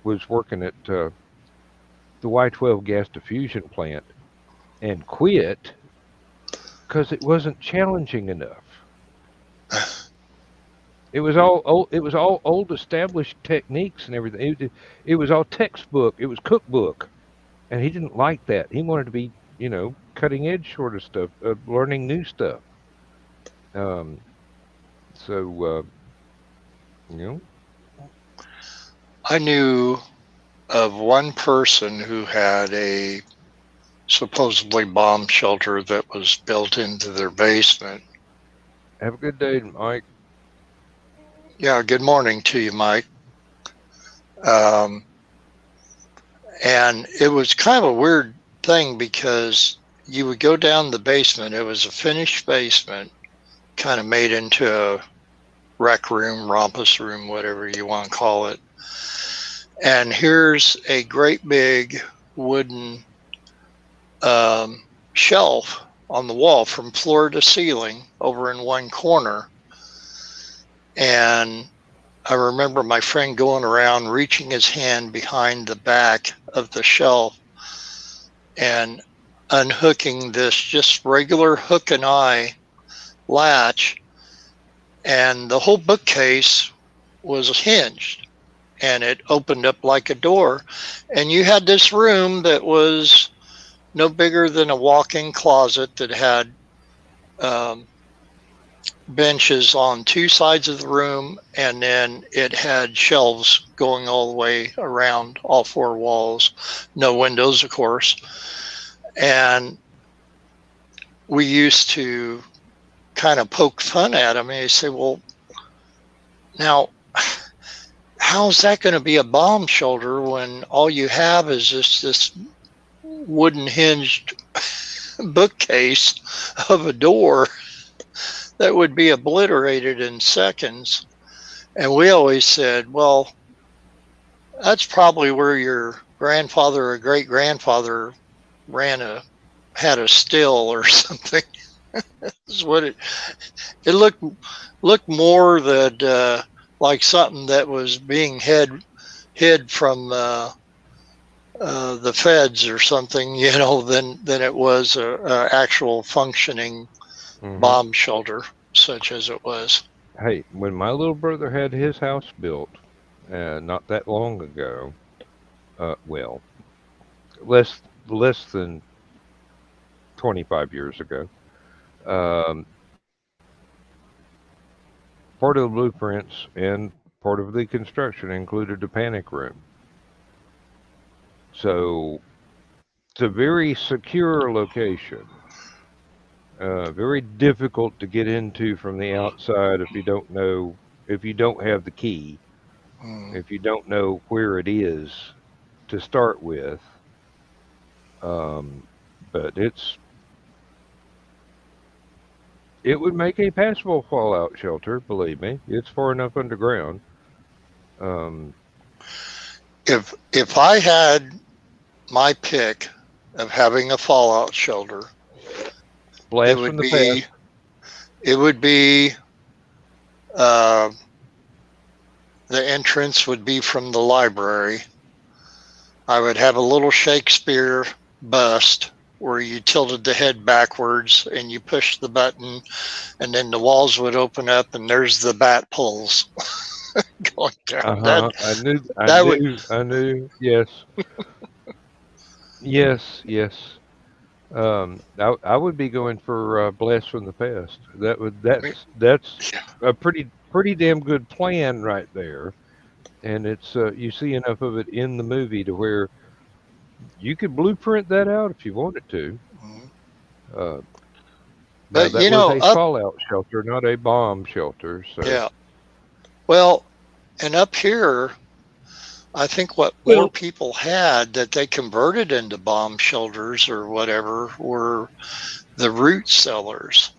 Speaker 1: was working at the Y12 gas diffusion plant and quit because it wasn't challenging enough. It was all old. It was all old, established techniques and everything. It was all textbook. It was cookbook, and he didn't like that. He wanted to be, cutting edge sort of stuff, learning new stuff. So,
Speaker 3: I knew of one person who had a supposedly bomb shelter that was built into their basement.
Speaker 1: Have a good day, Mike.
Speaker 3: Yeah, good morning to you, Mike. And it was kind of a weird thing because you would go down the basement. It was a finished basement, kind of made into a rec room, rumpus room, whatever you want to call it. And here's a great big wooden shelf on the wall from floor to ceiling over in one corner. And I remember my friend going around, reaching his hand behind the back of the shelf and unhooking this just regular hook and eye latch. And the whole bookcase was hinged and it opened up like a door. And you had this room that was no bigger than a walk-in closet that had benches on 2 sides of the room, and then it had shelves going all the way around all 4 walls, no windows, of course. And we used to kind of poke fun at him, and he'd say, well, now, how's that going to be a bomb shelter when all you have is just this wooden hinged bookcase of a door that would be obliterated in seconds? And we always said, well, that's probably where your grandfather or great grandfather had a still or something. Is what it looked more that like something that was being hid from the feds or something, than it was a actual functioning bomb shelter, such as it was.
Speaker 1: Hey, when my little brother had his house built, not that long ago, well, less than 25 years ago, um, part of the blueprints and part of the construction included a panic room. So it's a very secure location. Very difficult to get into from the outside if you don't have the key,
Speaker 3: Mm.
Speaker 1: if you don't know where it is to start with. Um, but it would make a passable fallout shelter. Believe me, it's far enough underground. Um,
Speaker 3: If I had my pick of having a fallout shelter, it
Speaker 1: blast from
Speaker 3: would
Speaker 1: the
Speaker 3: be
Speaker 1: past.
Speaker 3: it would be uh, the entrance would be from the library. I would have a little Shakespeare bust where you tilted the head backwards and you push the button, and then the walls would open up and there's the bat poles going down. That
Speaker 1: I knew. I
Speaker 3: that would
Speaker 1: knew. I knew. Yes. Yes. Yes. I would be going for blast from the past. That's
Speaker 3: yeah.
Speaker 1: a pretty damn good plan right there. And it's you see enough of it in the movie to where you could blueprint that out if you wanted to.
Speaker 3: Mhm.
Speaker 1: Uh, Now
Speaker 3: But
Speaker 1: that was a
Speaker 3: up
Speaker 1: fallout shelter, not a bomb shelter. So
Speaker 3: yeah. Well, and up here, I think what more
Speaker 4: Well,
Speaker 3: people had that they converted into bomb shelters or whatever were the root cellars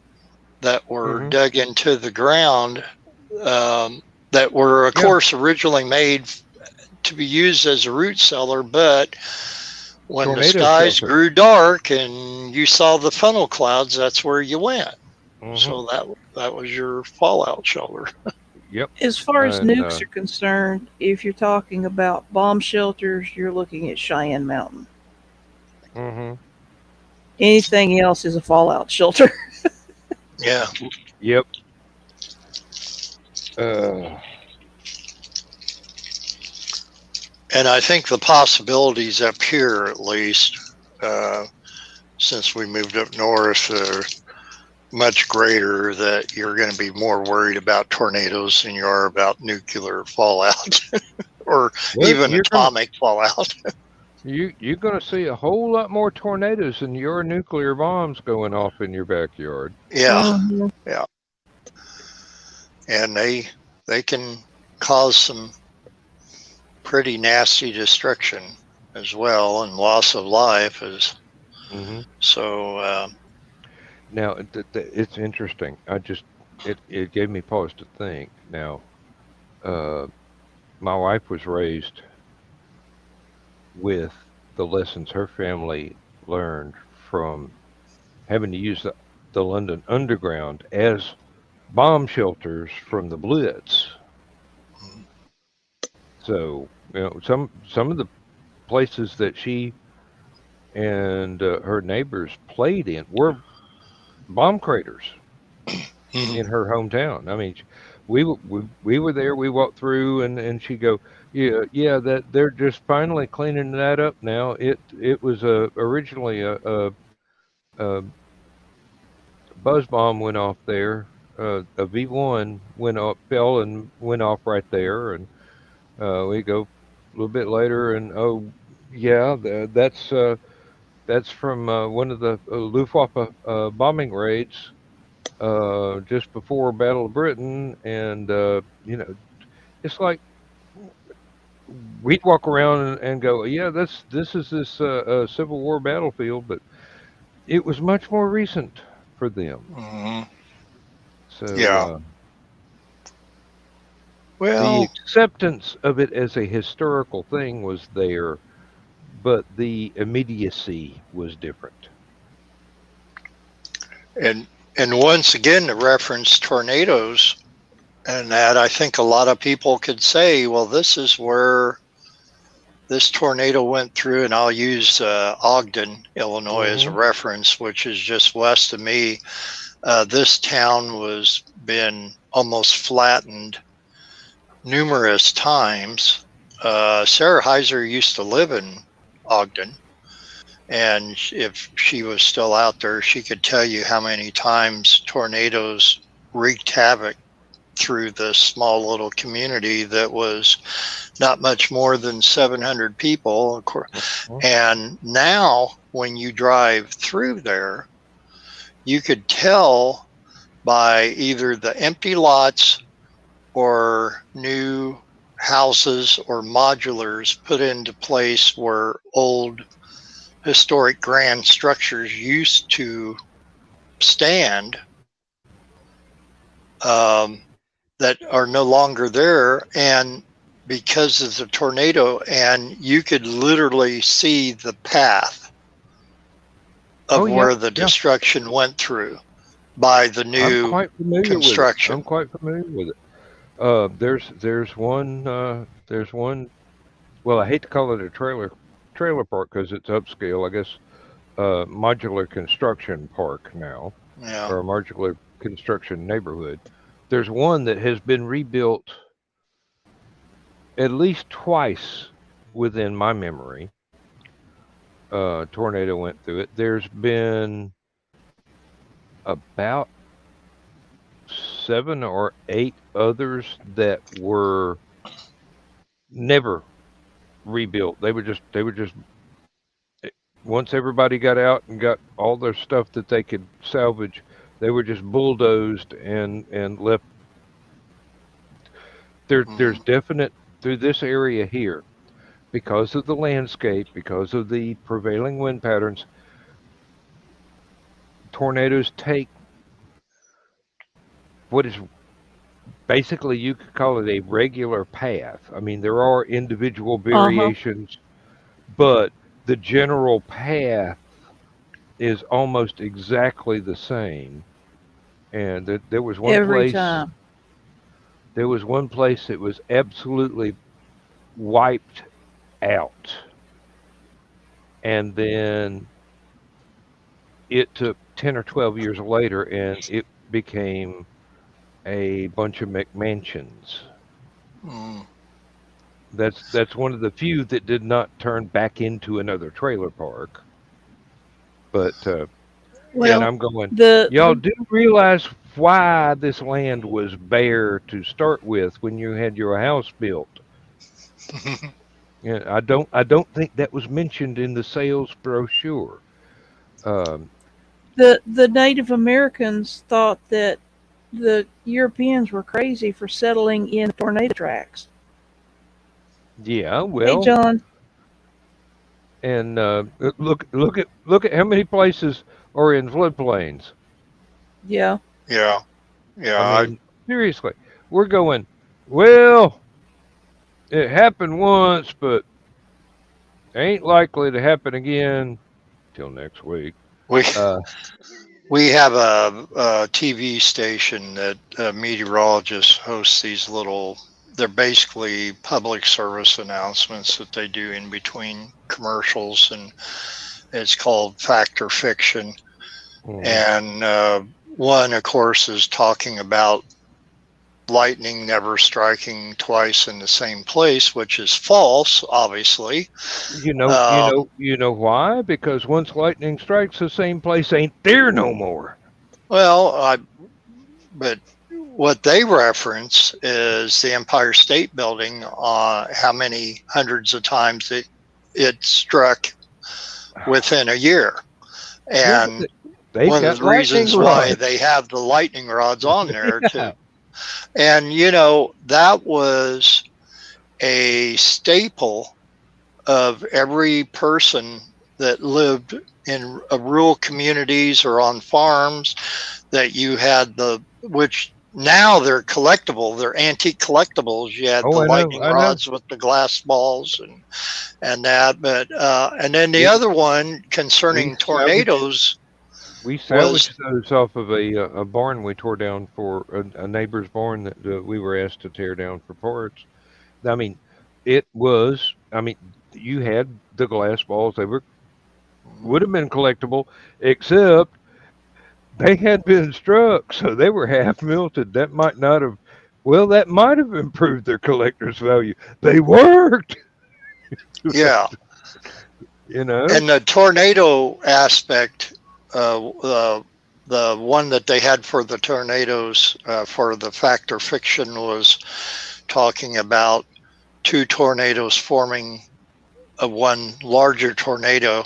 Speaker 3: that were
Speaker 1: hmm
Speaker 3: dug into the ground, that were, of
Speaker 1: yeah,
Speaker 3: course, originally made to be used as a root cellar, but when the
Speaker 1: tornado
Speaker 3: skies
Speaker 1: shelter.
Speaker 3: grew dark and you saw the funnel clouds, that's where you went.
Speaker 1: hmm
Speaker 3: So that was your fallout shelter.
Speaker 1: Yep,
Speaker 4: as far as
Speaker 1: and
Speaker 4: nukes are concerned, if you're talking about bomb shelters, you're looking at Cheyenne Mountain.
Speaker 1: hmm
Speaker 4: Anything else is a fallout shelter.
Speaker 3: Yeah.
Speaker 1: yep. Uh,
Speaker 3: And I think the possibilities up here, at least, uh, since we moved up north, are much greater that you're going to be more worried about tornadoes than you are about nuclear fallout or
Speaker 1: well,
Speaker 3: even atomic fallout.
Speaker 1: you're gonna see a whole lot more tornadoes than your nuclear bombs going off in your backyard.
Speaker 3: Yeah.
Speaker 4: Mhm.
Speaker 3: Yeah. And they can cause some pretty nasty destruction as well, and loss of life is
Speaker 1: hmm
Speaker 3: so.
Speaker 1: Now it's interesting. It gave me pause to think. Now, uh, my wife was raised with the lessons her family learned from having to use the London Underground as bomb shelters from the Blitz. So, some of the places that she and her neighbors played in were bomb craters
Speaker 3: Mhm.
Speaker 1: in her hometown. I mean, we were there. We walked through, and she go, yeah, that they're just finally cleaning that up now. It was originally a buzz bomb went off there. A V1 went up, fell and went off right there, and we go a little bit later, and oh yeah, that's from one of the Luftwaffe bombing raids just before Battle of Britain, and it's like we'd walk around and go, yeah, this is this Civil War battlefield, but it was much more recent for them.
Speaker 3: Mhm.
Speaker 1: So
Speaker 3: Yeah.
Speaker 1: the
Speaker 3: Well.
Speaker 1: acceptance of it as a historical thing was there, but the immediacy was different.
Speaker 3: And once again, to reference tornadoes, and that I think a lot of people could say, well, this is where this tornado went through, and I'll use Ogden, Illinois, as a reference, which is just west of me. This town was been almost flattened numerous times. Sarah Heiser used to live in Ogden, and if she was still out there, she could tell you how many times tornadoes wreaked havoc through this small little community that was not much more than 700 people. And now when you drive through there, you could tell by either the empty lots or new houses or modulars put into place where old historic grand structures used to stand, that are no longer there, and because of the tornado, and you could literally see the path of where the destruction went through by the new construction.
Speaker 1: I'm quite familiar with it. There's one. Well, I hate to call it a trailer park because it's upscale. I guess modular construction park now, or a modular construction neighborhood. There's one that has been rebuilt at least twice within my memory. Tornado went through it. There's been about 7 or 8 others that were never rebuilt. They were just once everybody got out and got all their stuff that they could salvage, they were just bulldozed and left. There's definite through this area here, because of the landscape, because of the prevailing wind patterns, tornadoes take what is basically, you could call it a regular path. I mean, there are individual variations, but the general path is almost exactly the same. And there was one
Speaker 4: every
Speaker 1: place.
Speaker 4: time.
Speaker 1: There was one place that was absolutely wiped out, and then it took 10 or 12 years later, and it became a bunch of McMansions. That's one of the few that did not turn back into another trailer park. But and I'm going, y'all do realize why this land was bare to start with when you had your house built. Yeah, I don't think that was mentioned in the sales brochure.
Speaker 4: The Native Americans thought that the Europeans were crazy for settling in tornado tracks.
Speaker 1: Yeah, well.
Speaker 4: Hey, John.
Speaker 1: And look at how many places are in floodplains.
Speaker 3: Yeah.
Speaker 1: I mean, seriously, we're going, well, it happened once, but ain't likely to happen again till next week.
Speaker 3: We have a TV station that meteorologists host these little, they're basically public service announcements that they do in between commercials, and it's called Fact or Fiction. And one, of course, is talking about lightning never striking twice in the same place, which is false, obviously.
Speaker 1: You know why? Because once lightning strikes the same place, ain't there no more.
Speaker 3: Well, but what they reference is the Empire State Building, how many hundreds of times it struck within a year. And one of the reasons why they have the lightning rods on there and that was a staple of every person that lived in rural communities or on farms, that you had which now they're collectible. They're antique collectibles. You had
Speaker 1: Oh,
Speaker 3: the
Speaker 1: I know,
Speaker 3: lightning
Speaker 1: I know.
Speaker 3: rods with the glass balls and that. But and then the other one concerning
Speaker 1: We
Speaker 3: tornadoes
Speaker 1: we
Speaker 3: was
Speaker 1: salvaged those off of a barn we tore down for a neighbor's barn that we were asked to tear down for parts. I mean, it was. I mean, you had the glass balls; they would have been collectible, except they had been struck, so they were half melted. That might not have. Well, that might have improved their collector's value. They worked,
Speaker 3: yeah.
Speaker 1: you know.
Speaker 3: And the tornado aspect, the one that they had for the tornadoes for the fact or fiction was talking about two tornadoes forming a one larger tornado.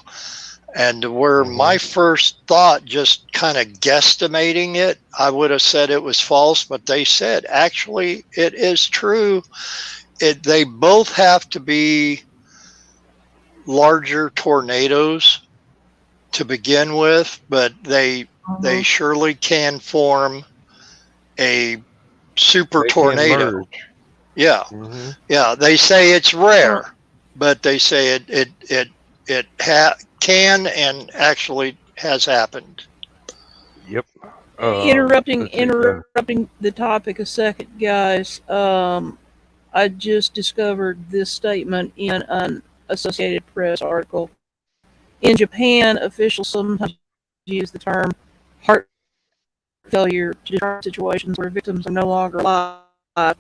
Speaker 3: And where my
Speaker 1: Mhm.
Speaker 3: first thought, just kind of guesstimating it, I would have said it was false, but they said actually it is true. They both have to be larger tornadoes to begin with, but they surely can form a super
Speaker 1: They can
Speaker 3: tornado.
Speaker 1: merge.
Speaker 3: Yeah,
Speaker 1: Hmm.
Speaker 3: yeah. They say it's rare, but they say it can and actually has happened.
Speaker 1: Yep. Let's see.
Speaker 4: Interrupting the topic a second, guys. I just discovered this statement in an Associated Press article. In Japan, officials sometimes use the term heart failure to describe situations where victims are no longer alive,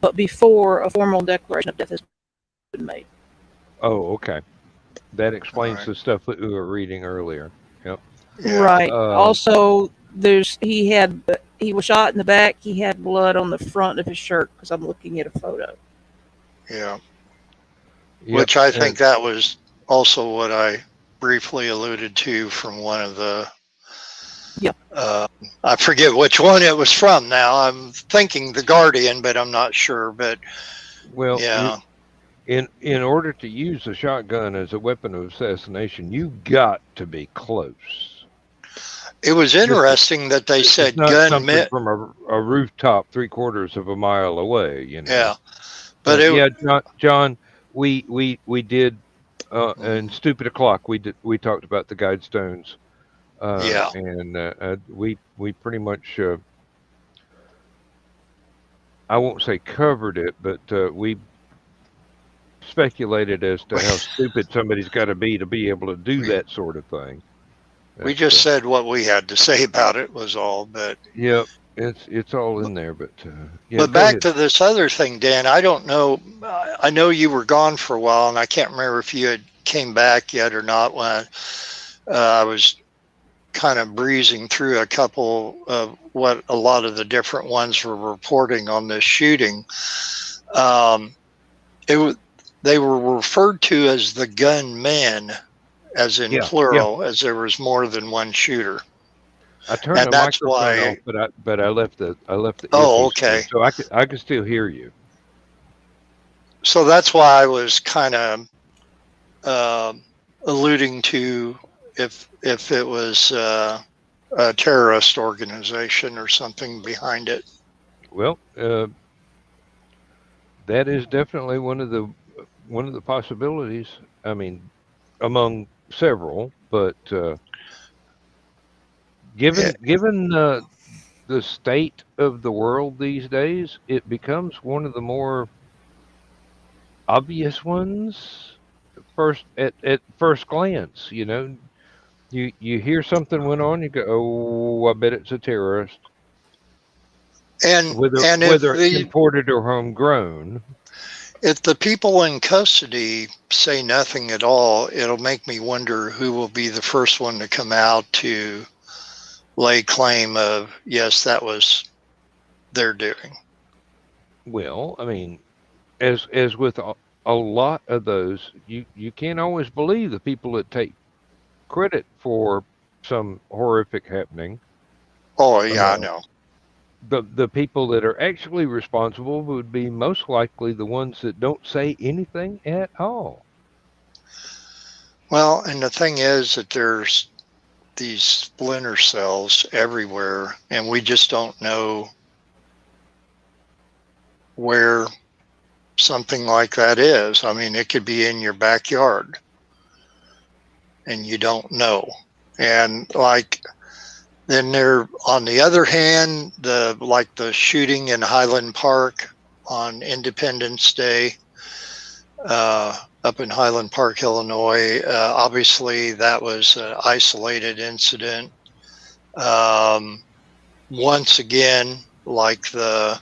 Speaker 4: but before a formal declaration of death has been made.
Speaker 1: Oh, okay. That
Speaker 3: All
Speaker 1: explains
Speaker 3: right.
Speaker 1: the stuff that we were reading earlier. Yep.
Speaker 3: Yeah.
Speaker 4: Right. Also, he was shot in the back. He had blood on the front of his shirt because I'm looking at a photo.
Speaker 3: Yeah.
Speaker 1: Yep.
Speaker 3: Which I
Speaker 1: And
Speaker 3: think that was also what I briefly alluded to from one of the.
Speaker 4: Yeah.
Speaker 3: I forget which one it was from now. I'm thinking The Guardian, but I'm not sure. But
Speaker 1: well,
Speaker 3: yeah,
Speaker 1: in order to use a shotgun as a weapon of assassination, you got to be close.
Speaker 3: it was
Speaker 1: This is
Speaker 3: interesting that they
Speaker 1: this is
Speaker 3: said
Speaker 1: not
Speaker 3: gun
Speaker 1: something
Speaker 3: mit.
Speaker 1: from a rooftop 3/4 of a mile away.
Speaker 3: Yeah, but
Speaker 1: Yeah, John, we did. And
Speaker 3: mm,
Speaker 1: stupid o'clock. We talked about the guidestones,
Speaker 3: yeah.
Speaker 1: and we pretty much. I won't say covered it, but we speculated as to how stupid somebody's got to be able to do
Speaker 3: we
Speaker 1: that sort of thing.
Speaker 3: we
Speaker 1: But
Speaker 3: just said what we had to say about it was all.
Speaker 1: yep, it's all in there. But yeah,
Speaker 3: But
Speaker 1: go
Speaker 3: back
Speaker 1: ahead.
Speaker 3: to this other thing, Dan. I don't know. I know you were gone for a while, and I can't remember if you had came back yet or not. When I was kind of breezing through a couple of what a lot of the different ones were reporting on this shooting. Um, it was they were referred to as the gunmen, as in
Speaker 1: Yeah, yeah.
Speaker 3: plural, as there was more than one shooter,
Speaker 1: I turned
Speaker 3: and
Speaker 1: the
Speaker 3: that's
Speaker 1: microphone
Speaker 3: why.
Speaker 1: off, but I left the
Speaker 3: Oh,
Speaker 1: earpiece in,
Speaker 3: okay.
Speaker 1: so I could still hear you.
Speaker 3: So that's why I was kind of alluding to if it was a terrorist organization or something behind it.
Speaker 1: Well, that is definitely one of the possibilities. I mean, among several, but
Speaker 3: Yeah,
Speaker 1: given the state of the world these days, it becomes one of the more obvious ones at first glance. You hear something went on, you go, "Oh, I bet it's a terrorist,"
Speaker 3: and if
Speaker 1: whether it's
Speaker 3: the
Speaker 1: imported or homegrown.
Speaker 3: people in custody say nothing at all, it'll make me wonder who will be the first one to come out to lay claim of yes, that was their doing.
Speaker 1: Well, I mean, as with a lot of those, you can't always believe the people that take credit for some horrific happening.
Speaker 3: Oh yeah, I
Speaker 1: Uh,
Speaker 3: know.
Speaker 1: the people that are actually responsible would be most likely the ones that don't say anything at all.
Speaker 3: Well, and the thing is that there's these splinter cells everywhere, and we just don't know where something like that is. I mean, it could be in your backyard and you don't know. And like, then there, on the other hand, the shooting in Highland Park on Independence Day, up in Highland Park, Illinois. Obviously, that was an isolated incident. Once again, like the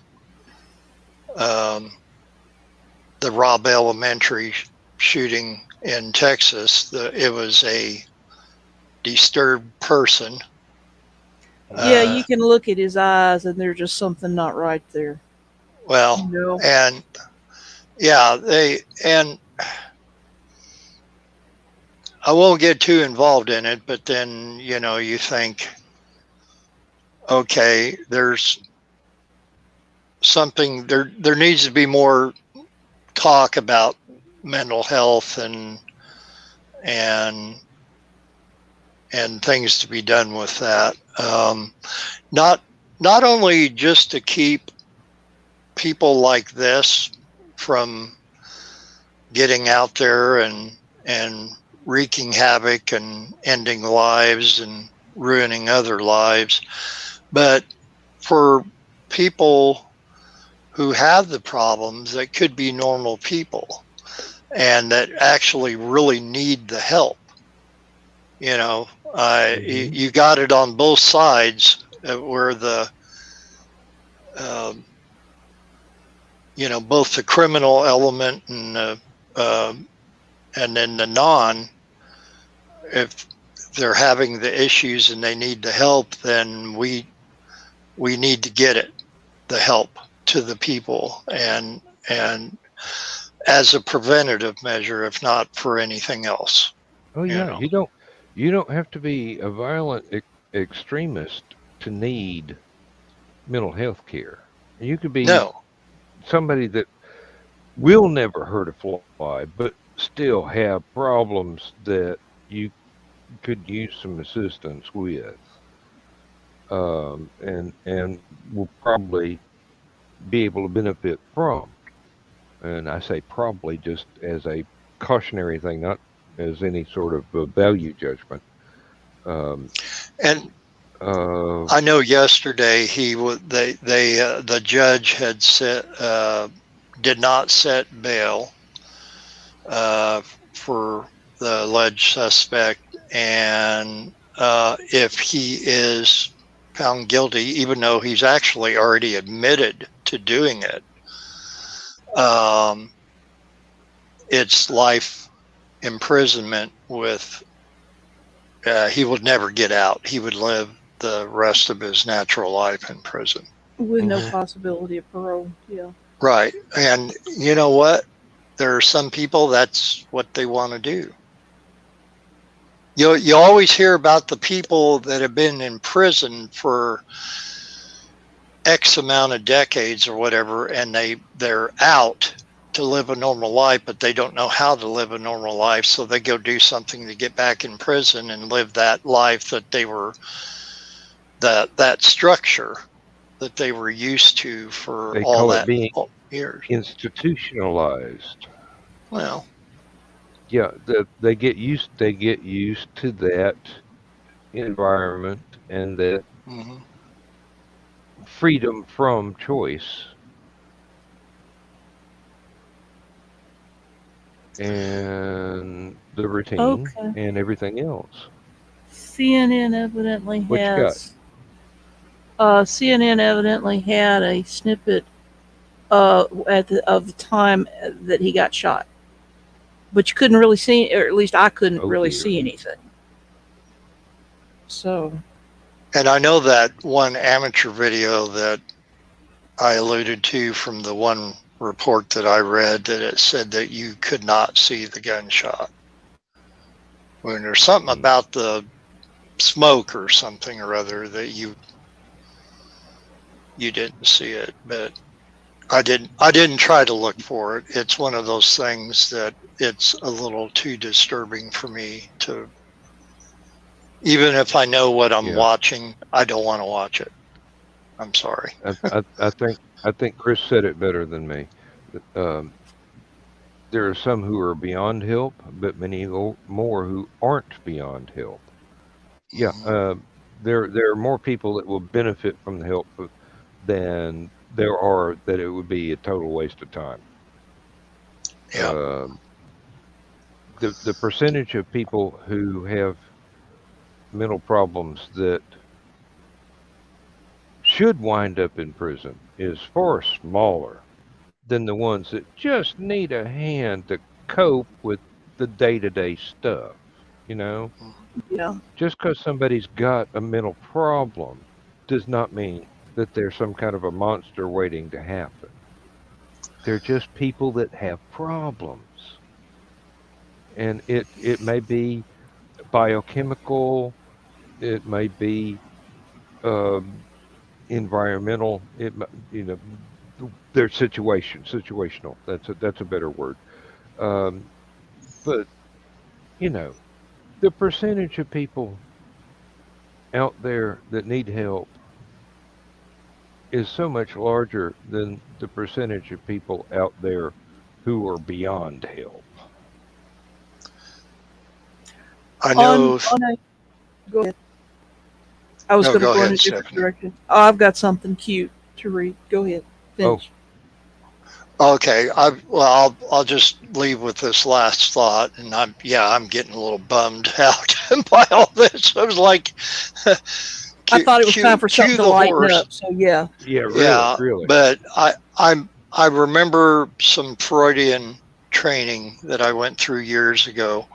Speaker 3: Robb Elementary shooting in Texas, it was a disturbed person.
Speaker 4: Yeah, you can look at his eyes, and there's just something not right there.
Speaker 3: Well,
Speaker 4: You know?
Speaker 3: and yeah, and I won't get too involved in it, but then, you know, you think, okay, there's something there needs to be more talk about mental health and things to be done with that. Not only just to keep people like this from getting out there and wreaking havoc and ending lives and ruining other lives, but for people who have the problems that could be normal people and that actually really need the help. You know, you got it on both sides, where the you know, both the criminal element and then the non. If they're having the issues and they need the help, then we need to get it, the help to the people, and as a preventative measure, if not for anything else.
Speaker 1: Oh
Speaker 3: You
Speaker 1: yeah,
Speaker 3: know.
Speaker 1: you don't have to be a violent extremist to need mental health care. You could be
Speaker 3: No.
Speaker 1: somebody that will never hurt a fly, but still have problems that you could use some assistance with, and will probably be able to benefit from. And I say probably just as a cautionary thing, not as any sort of value judgment. Um,
Speaker 3: And
Speaker 1: uh,
Speaker 3: I know yesterday the judge had did not set bail for the alleged suspect, and if he is found guilty, even though he's actually already admitted to doing it, it's life imprisonment with he would never get out. He would live the rest of his natural life in prison.
Speaker 4: With no
Speaker 1: Mhm.
Speaker 4: possibility of parole. Yeah.
Speaker 3: Right. And you know what? There are some people that's what they want to do. You always hear about the people that have been in prison for X amount of decades or whatever, and they're out to live a normal life, but they don't know how to live a normal life, so they go do something to get back in prison and live that life that they were that structure that they were used to for
Speaker 1: they
Speaker 3: all
Speaker 1: call it
Speaker 3: that
Speaker 1: being
Speaker 3: years.
Speaker 1: institutionalized.
Speaker 3: Well,
Speaker 1: Yeah, they get used to that environment and that
Speaker 3: mm-hmm.
Speaker 1: freedom from choice, and the routine
Speaker 4: Okay.
Speaker 1: and everything else.
Speaker 4: CNN evidently
Speaker 1: What you got?
Speaker 4: has. CNN evidently had a snippet of the time that he got shot, but you couldn't really see, or at least I couldn't
Speaker 1: Oh
Speaker 4: really
Speaker 1: dear.
Speaker 4: see anything. So
Speaker 3: And I know that one amateur video that I alluded to from the one report that I read, that it said that you could not see the gunshot. When there's something about the smoke or something or other that you didn't see it, but I didn't try to look for it. It's one of those things that it's a little too disturbing for me to, even if I know what I'm
Speaker 1: Yeah.
Speaker 3: watching, I don't want to watch it. I'm sorry.
Speaker 1: I think I think Chris said it better than me. Um, there are some who are beyond help, but many more who aren't beyond help. Yeah, there are more people that will benefit from the help than there are that it would be a total waste of time.
Speaker 3: Yeah.
Speaker 1: Um the percentage of people who have mental problems that should wind up in prison is far smaller than the ones that just need a hand to cope with the day-to-day stuff. You know,
Speaker 4: Yeah.
Speaker 1: just because somebody's got a mental problem does not mean that there's some kind of a monster waiting to happen. They're just people that have problems. And it may be biochemical, it may be um, environmental, you know, their situational. That's a better word. Um, but you know, the percentage of people out there that need help is so much larger than the percentage of people out there who are beyond help.
Speaker 3: I
Speaker 4: On
Speaker 3: know.
Speaker 4: on a go ahead. I was
Speaker 3: No,
Speaker 4: going to
Speaker 3: go
Speaker 4: go in
Speaker 3: ahead,
Speaker 4: a different
Speaker 3: Stephanie.
Speaker 4: direction. Oh, I've got something cute to read. Go ahead.
Speaker 1: Oh,
Speaker 4: Finish.
Speaker 3: Okay, I'll just leave with this last thought, and I'm getting a little bummed out by all this. I was like,
Speaker 4: I thought it was time for something
Speaker 3: cue
Speaker 4: to
Speaker 3: the
Speaker 4: lighten
Speaker 3: horse.
Speaker 4: up. So yeah.
Speaker 1: yeah, really,
Speaker 3: Yeah,
Speaker 1: really.
Speaker 3: but I remember some Freudian training that I went through years ago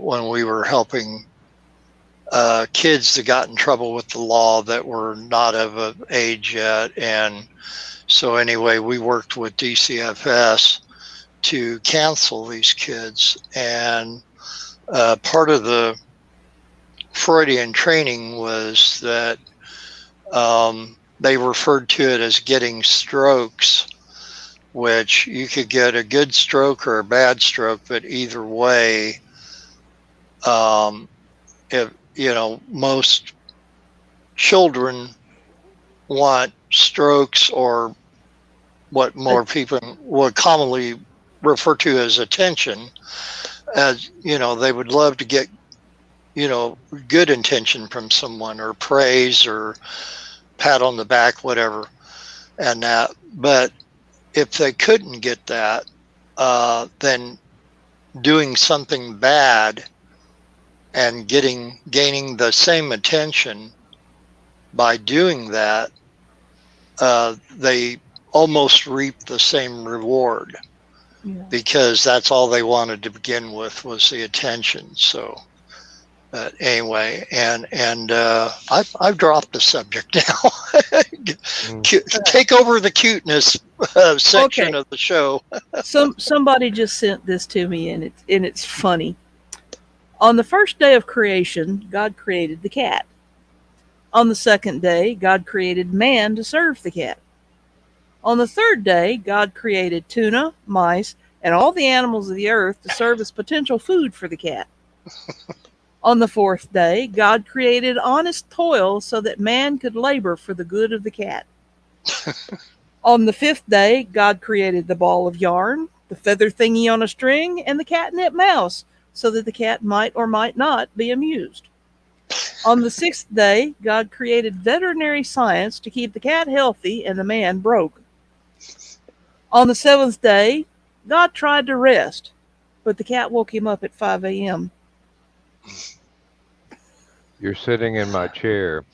Speaker 3: when we were helping kids that got in trouble with the law that were not of age yet, and so anyway, we worked with DCFS to cancel these kids, and part of the Freudian training was that they referred to it as getting strokes, which you could get a good stroke or a bad stroke, but either way, if most children want strokes, or what more people would commonly refer to as attention, as they would love to get good intention from someone, or praise, or pat on the back, whatever, and that. But if they couldn't get that, then doing something bad and gaining the same attention by doing that, they almost reap the same reward,
Speaker 4: Yeah.
Speaker 3: because that's all they wanted to begin with, was the attention. So anyway, and I've dropped the subject now.
Speaker 1: Mm.
Speaker 3: Take over the cuteness section
Speaker 4: Okay.
Speaker 3: of the show.
Speaker 4: Somebody just sent this to me, and it's funny. On the first day of creation, God created the cat. On the second day, God created man to serve the cat. On the third day, God created tuna, mice, and all the animals of the earth to serve as potential food for the cat. On the fourth day, God created honest toil so that man could labor for the good of the cat. On the fifth day, God created the ball of yarn, the feather thingy on a string, and the catnip mouse so that the cat might or might not be amused. On the sixth day, God created veterinary science to keep the cat healthy and the man broke. On the seventh day, God tried to rest, but the cat woke him up at 5 a.m.
Speaker 1: You're sitting in my chair.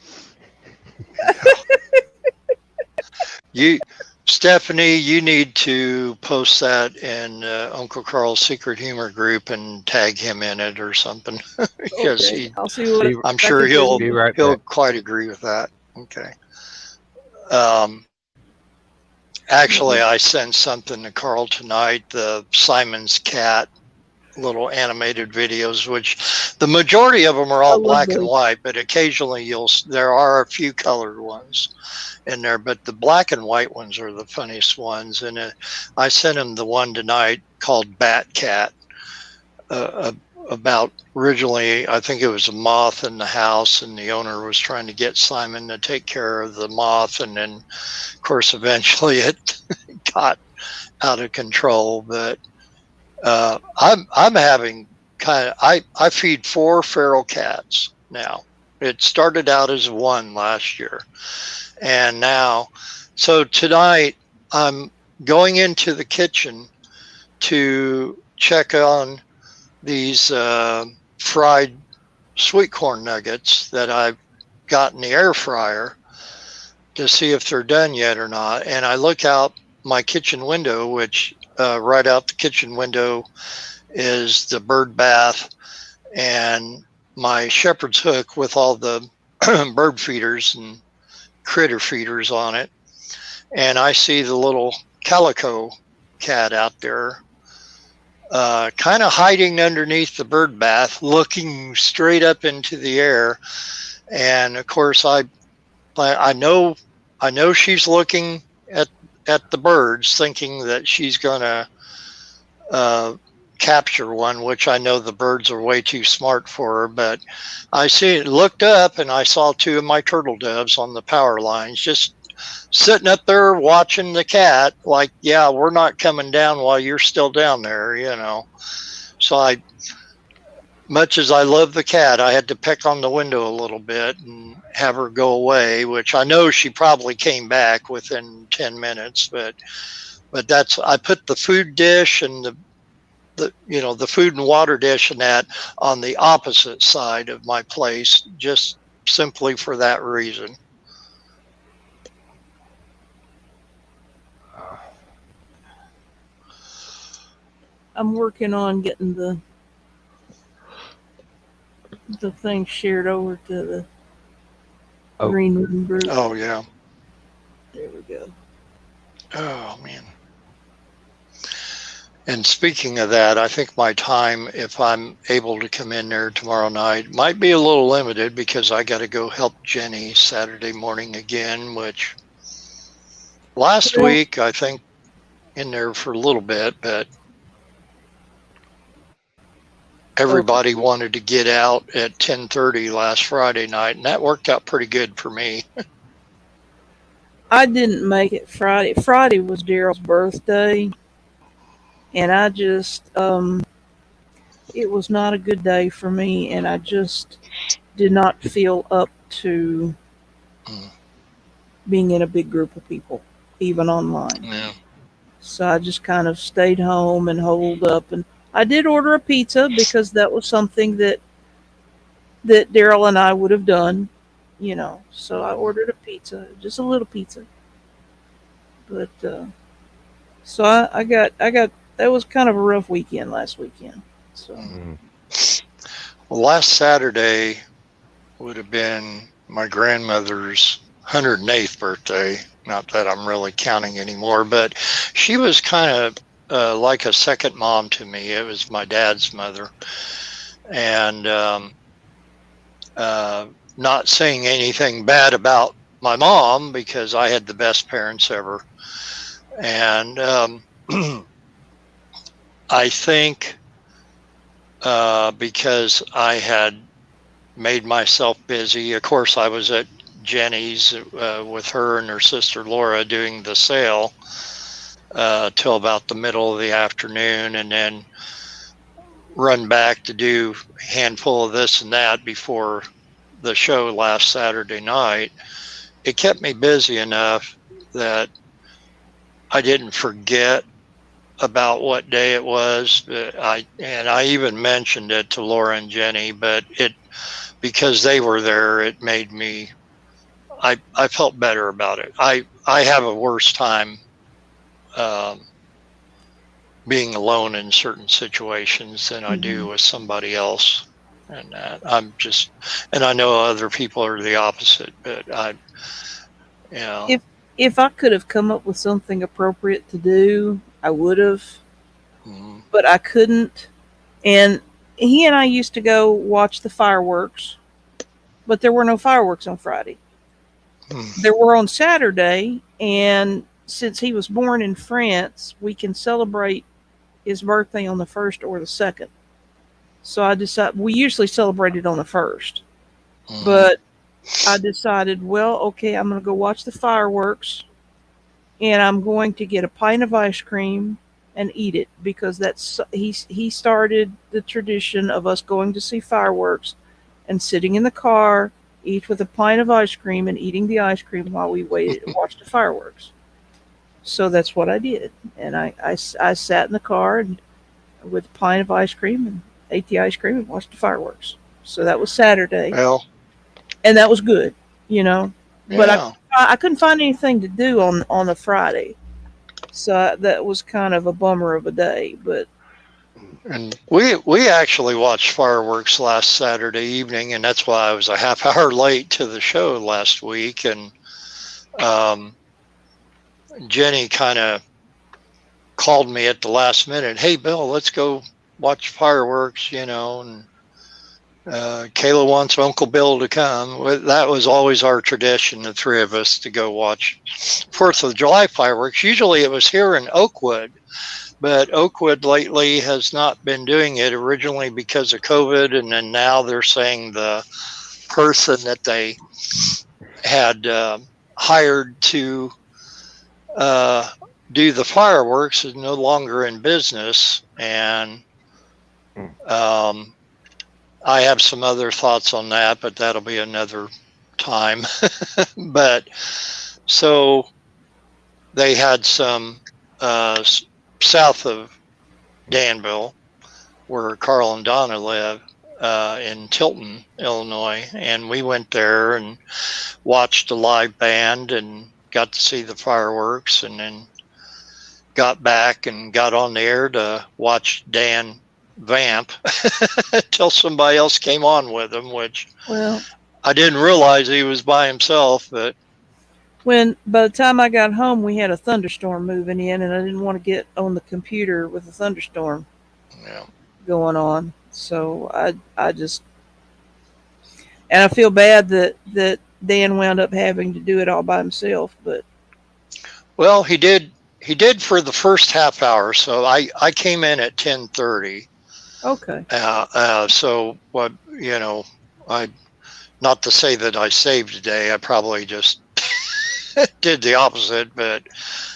Speaker 3: Stephanie, you need to post that in Uncle Carl's secret humor group and tag him in it or something, because
Speaker 4: Okay, I'll see what
Speaker 1: Be,
Speaker 3: I'm
Speaker 4: I
Speaker 3: sure
Speaker 4: can do.
Speaker 1: be right
Speaker 3: he'll
Speaker 1: back.
Speaker 3: quite agree with that. Okay. Actually, I sent something to Carl tonight, the Simon's cat little animated videos, which the majority of them are
Speaker 4: I
Speaker 3: all
Speaker 4: love
Speaker 3: black and
Speaker 4: those.
Speaker 3: white, but occasionally there are a few colored ones in there, but the black and white ones are the funniest ones. And I sent him the one tonight called Bat Cat, about originally, I think it was a moth in the house, and the owner was trying to get Simon to take care of the moth, and then, of course, eventually it got out of control. But I'm having I feed 4 feral cats now. It started out as 1 last year, and now, so tonight I'm going into the kitchen to check on these fried sweet corn nuggets that I've got in the air fryer to see if they're done yet or not. And I look out my kitchen window, which right out the kitchen window is the bird bath and my shepherd's hook with all the bird feeders and critter feeders on it. And I see the little calico cat out there, kind of hiding underneath the bird bath, looking straight up into the air. And of course, I know she's looking at the birds, thinking that she's going to capture one, which I know the birds are way too smart for her. But I looked up and I saw 2 of my turtle doves on the power lines, just sitting up there watching the cat, like, yeah, we're not coming down while you're still down there, you know. So much as I love the cat, I had to peck on the window a little bit and have her go away, which I know she probably came back within 10 minutes, but I put the food dish and the food and water dish and that on the opposite side of my place, just simply for that reason.
Speaker 4: I'm working on getting the thing shared over to the green room group.
Speaker 3: Oh yeah.
Speaker 4: There we go.
Speaker 3: Oh man. And speaking of that, I think my time, if I'm able to come in there tomorrow night, might be a little limited because I got to go help Jenny Saturday morning again, which last week I think in there for a little bit, but everybody wanted to get out at 10:30 last Friday night, and that worked out pretty good for me.
Speaker 4: I didn't make it Friday. Friday was Daryl's birthday, and I just, it was not a good day for me, and I just did not feel up to being in a big group of people, even online.
Speaker 3: Yeah.
Speaker 4: So I just kind of stayed home and holed up, and I did order a pizza because that was something that Daryl and I would have done, you know. So I ordered a pizza, just a little pizza. But so I got that was kind of a rough weekend last weekend. So
Speaker 3: Well, last Saturday would have been my grandmother's 108th birthday. Not that I'm really counting anymore, but she was kind of like a second mom to me. It was my dad's mother. And not saying anything bad about my mom, because I had the best parents ever. And I think because I had made myself busy, of course I was at Jenny's with her and her sister Laura doing the sale till about the middle of the afternoon, and then run back to do a handful of this and that before the show last Saturday night. It kept me busy enough that I didn't forget about what day it was. I even mentioned it to Laura and Jenny, but because they were there, it made me, I felt better about it. I have a worse time being alone in certain situations than I do with somebody else. And and I know other people are the opposite, but
Speaker 4: if I could have come up with something appropriate to do, I would have, but I couldn't. And he and I used to go watch the fireworks, but there were no fireworks on Friday. There were on Saturday, and since he was born in France, we can celebrate his birthday on the 1st or the 2nd. So I decided we usually celebrated on the 1st,
Speaker 3: Mhm.
Speaker 4: but I decided, well, okay, I'm going to go watch the fireworks, and I'm going to get a pint of ice cream and eat it because that's he started the tradition of us going to see fireworks and sitting in the car, each with a pint of ice cream and eating the ice cream while we waited and watched the fireworks. So that's what I did, and I sat in the car and with a pint of ice cream and ate the ice cream and watched the fireworks. So that was Saturday,
Speaker 3: Well,
Speaker 4: and that was good, you know. But
Speaker 3: yeah.
Speaker 4: I couldn't find anything to do on the Friday, so that was kind of a bummer of a day. But
Speaker 3: And we actually watched fireworks last Saturday evening, and that's why I was a half hour late to the show last week. And um, Jenny kind of called me at the last minute. Hey, Bill, let's go watch fireworks, and Kayla wants Uncle Bill to come. That was always our tradition, the three of us, to go watch 4th of July fireworks. Usually it was here in Oakwood, but Oakwood lately has not been doing it, originally because of COVID, and then now they're saying the person that they had hired to do the fireworks is no longer in business. And um, I have some other thoughts on that, but that'll be another time. But so they had some south of Danville, where Carl and Donna live, in Tilton, Illinois, and we went there and watched a live band and got to see the fireworks, and then got back and got on the air to watch Dan vamp until somebody else came on with him, which
Speaker 4: well,
Speaker 3: I didn't realize he was by himself. But
Speaker 4: by the time I got home, we had a thunderstorm moving in, and I didn't want to get on the computer with a thunderstorm
Speaker 3: yeah,
Speaker 4: going on. So I just, and I feel bad that Dan wound up having to do it all by himself. But
Speaker 3: well, he did for the first half hour. So I came in at 10:30.
Speaker 4: okay,
Speaker 3: So what, I, not to say that I saved a day, I probably just did the opposite. But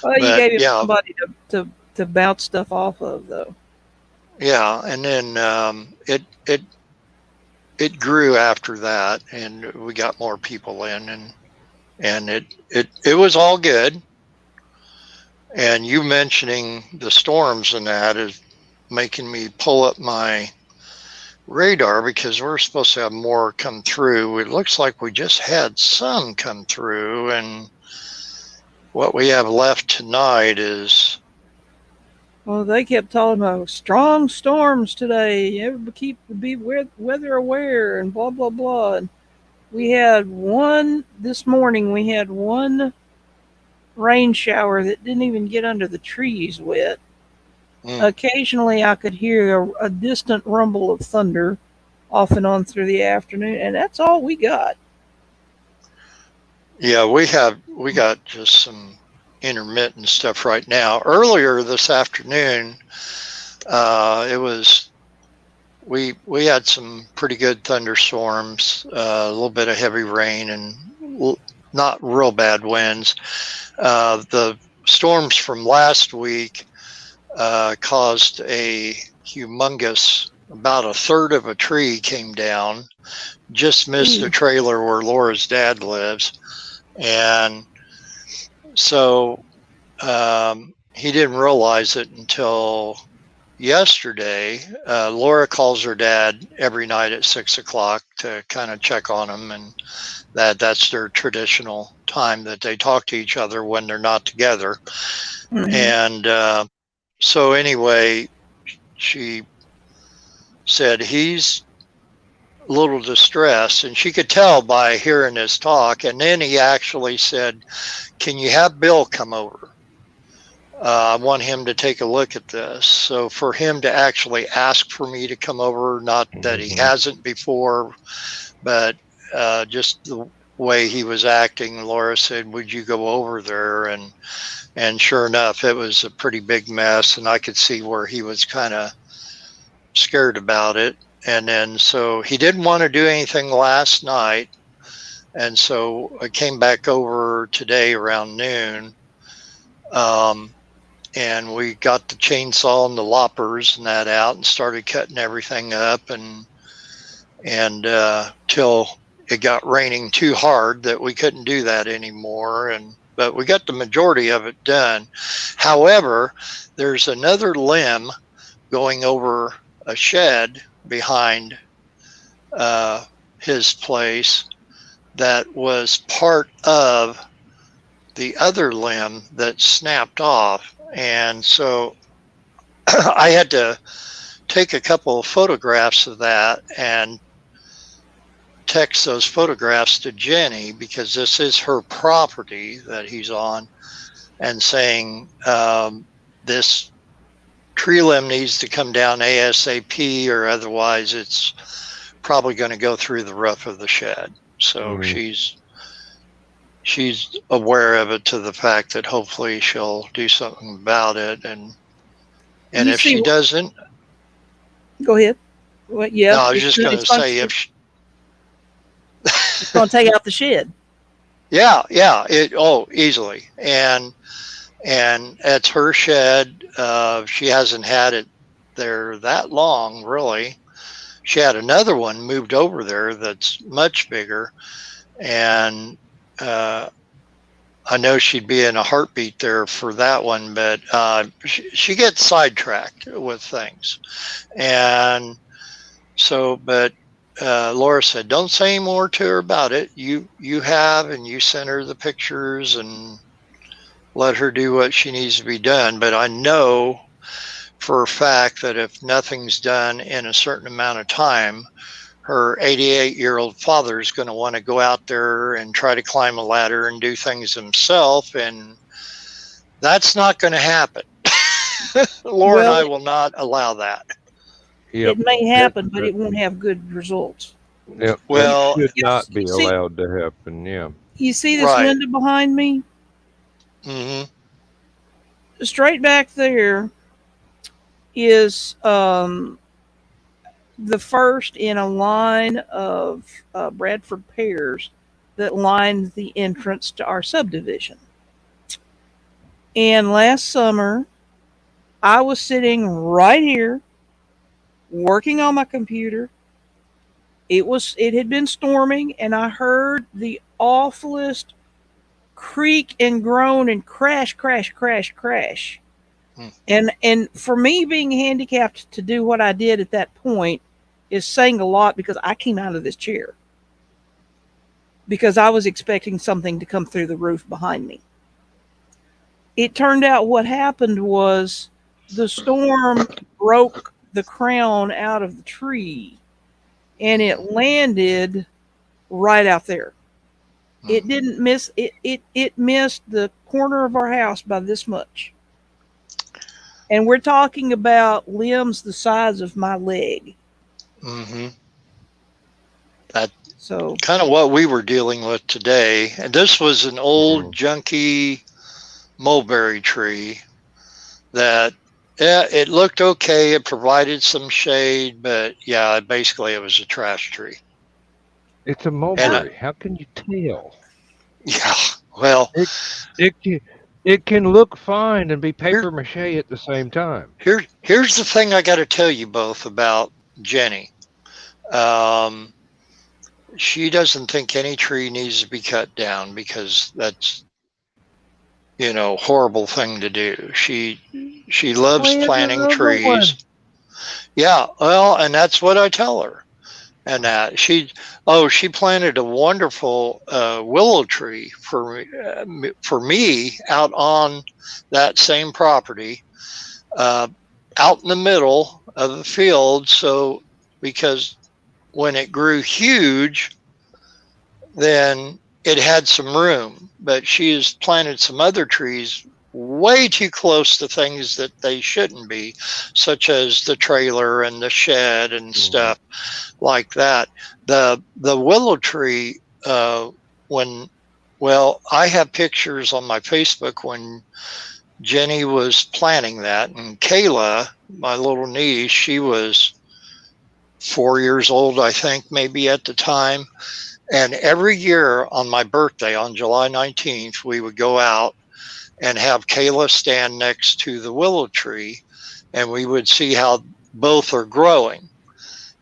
Speaker 4: well, you gave him
Speaker 3: yeah,
Speaker 4: somebody to bounce stuff off of, though.
Speaker 3: yeah, and then it grew after that, and we got more people in, and it was all good. And you mentioning the storms and that is making me pull up my radar, because we're supposed to have more come through. It looks like we just had some come through, and what we have left tonight is,
Speaker 4: Well, they kept talking about strong storms today. Everybody be weather aware and blah blah blah. And we had one this morning. We had one rain shower that didn't even get under the trees wet. Occasionally, I could hear a distant rumble of thunder off and on through the afternoon, and that's all we got.
Speaker 3: yeah, we got just some intermittent stuff right now. Earlier this afternoon, it was we had some pretty good thunderstorms, a little bit of heavy rain, and not real bad winds. The storms from last week caused a humongous, about a third of a tree came down, just missed the trailer where Laura's dad lives. And so he didn't realize it until yesterday. Laura calls her dad every night at 6 o'clock to kind of check on him, and that's their traditional time that they talk to each other when they're not together.
Speaker 4: Mhm.
Speaker 3: And so anyway, she said he's a little distressed, and she could tell by hearing his talk. And then he actually said, "Can you have Bill come over? I want him to take a look at this." So for him to actually ask for me to come over, not that he hasn't before, but just the way he was acting, Laura said, "Would you go over there?" And sure enough, it was a pretty big mess, and I could see where he was kind of scared about it. then so he didn't want to do anything last night. And so I came back over today around noon. And we got the chainsaw and the loppers and that out and started cutting everything up and till it got raining too hard that we couldn't do that anymore. But we got the majority of it done. However, there's another limb going over a shed behind his place that was part of the other limb that snapped off. And so I had to take a couple of photographs of that and text those photographs to Jenny, because this is her property that he's on, and saying this tree limb needs to come down ASAP, or otherwise it's probably going to go through the roof of the shed. So she's aware of it, to the fact that hopefully she'll do something about it. And if she doesn't,
Speaker 4: go ahead. Well, yeah,
Speaker 3: no, I was just going to say, if she,
Speaker 4: it's going to take out the shed.
Speaker 3: yeah, easily. And it's her shed. She hasn't had it there that long, really. She had another one moved over there that's much bigger, and I know she'd be in a heartbeat there for that one, but she gets sidetracked with things. And so, but Laura said, don't say any more to her about it. You have, and you sent her the pictures and let her do what she needs to be done. But I know for a fact that if nothing's done in a certain amount of time, her 88-year-old father is going to want to go out there and try to climb a ladder and do things himself, and that's not going to happen. Laura and I will not allow that.
Speaker 1: Yep.
Speaker 4: It may happen, but it won't have good results.
Speaker 1: Yep.
Speaker 3: Well,
Speaker 1: it should not be
Speaker 4: see,
Speaker 1: allowed to happen. Yeah.
Speaker 4: You see this
Speaker 3: Right.
Speaker 4: window behind me?
Speaker 3: Mm-hmm.
Speaker 4: Straight back there is the first in a line of Bradford pears that lined the entrance to our subdivision. And last summer, I was sitting right here working on my computer. It had been storming, and I heard the awfulest creak and groan and crash. And for me, being handicapped to do what I did at that point is saying a lot, because I came out of this chair because I was expecting something to come through the roof behind me. It turned out what happened was the storm broke the crown out of the tree, and it landed right out there. It didn't miss it missed the corner of our house by this much. And we're talking about limbs the size of my leg.
Speaker 3: Mm-hmm. That's
Speaker 4: So
Speaker 3: kind of what we were dealing with today. And this was an old junky mulberry tree that, yeah, it looked okay. It provided some shade, but yeah, basically it was a trash tree.
Speaker 1: It's a mulberry. How can you tell?
Speaker 3: Yeah, well,
Speaker 1: It can look fine and be paper mache at the same time.
Speaker 3: here's the thing I got to tell you both about Jenny. She doesn't think any tree needs to be cut down, because that's, horrible thing to do. She loves
Speaker 1: Plant
Speaker 3: planting
Speaker 1: another
Speaker 3: trees.
Speaker 1: one.
Speaker 3: Yeah, well, and that's what I tell her. And that she planted a wonderful willow tree for me out on that same property, out in the middle of the field. So, because when it grew huge, then it had some room. But she has planted some other trees way too close to things that they shouldn't be, such as the trailer and the shed and stuff like that. The willow tree, I have pictures on my Facebook when Jenny was planting that, and Kayla, my little niece, she was 4 years old, I think, maybe at the time. And every year on my birthday, on July 19th, we would go out and have Kayla stand next to the willow tree, and we would see how both are growing.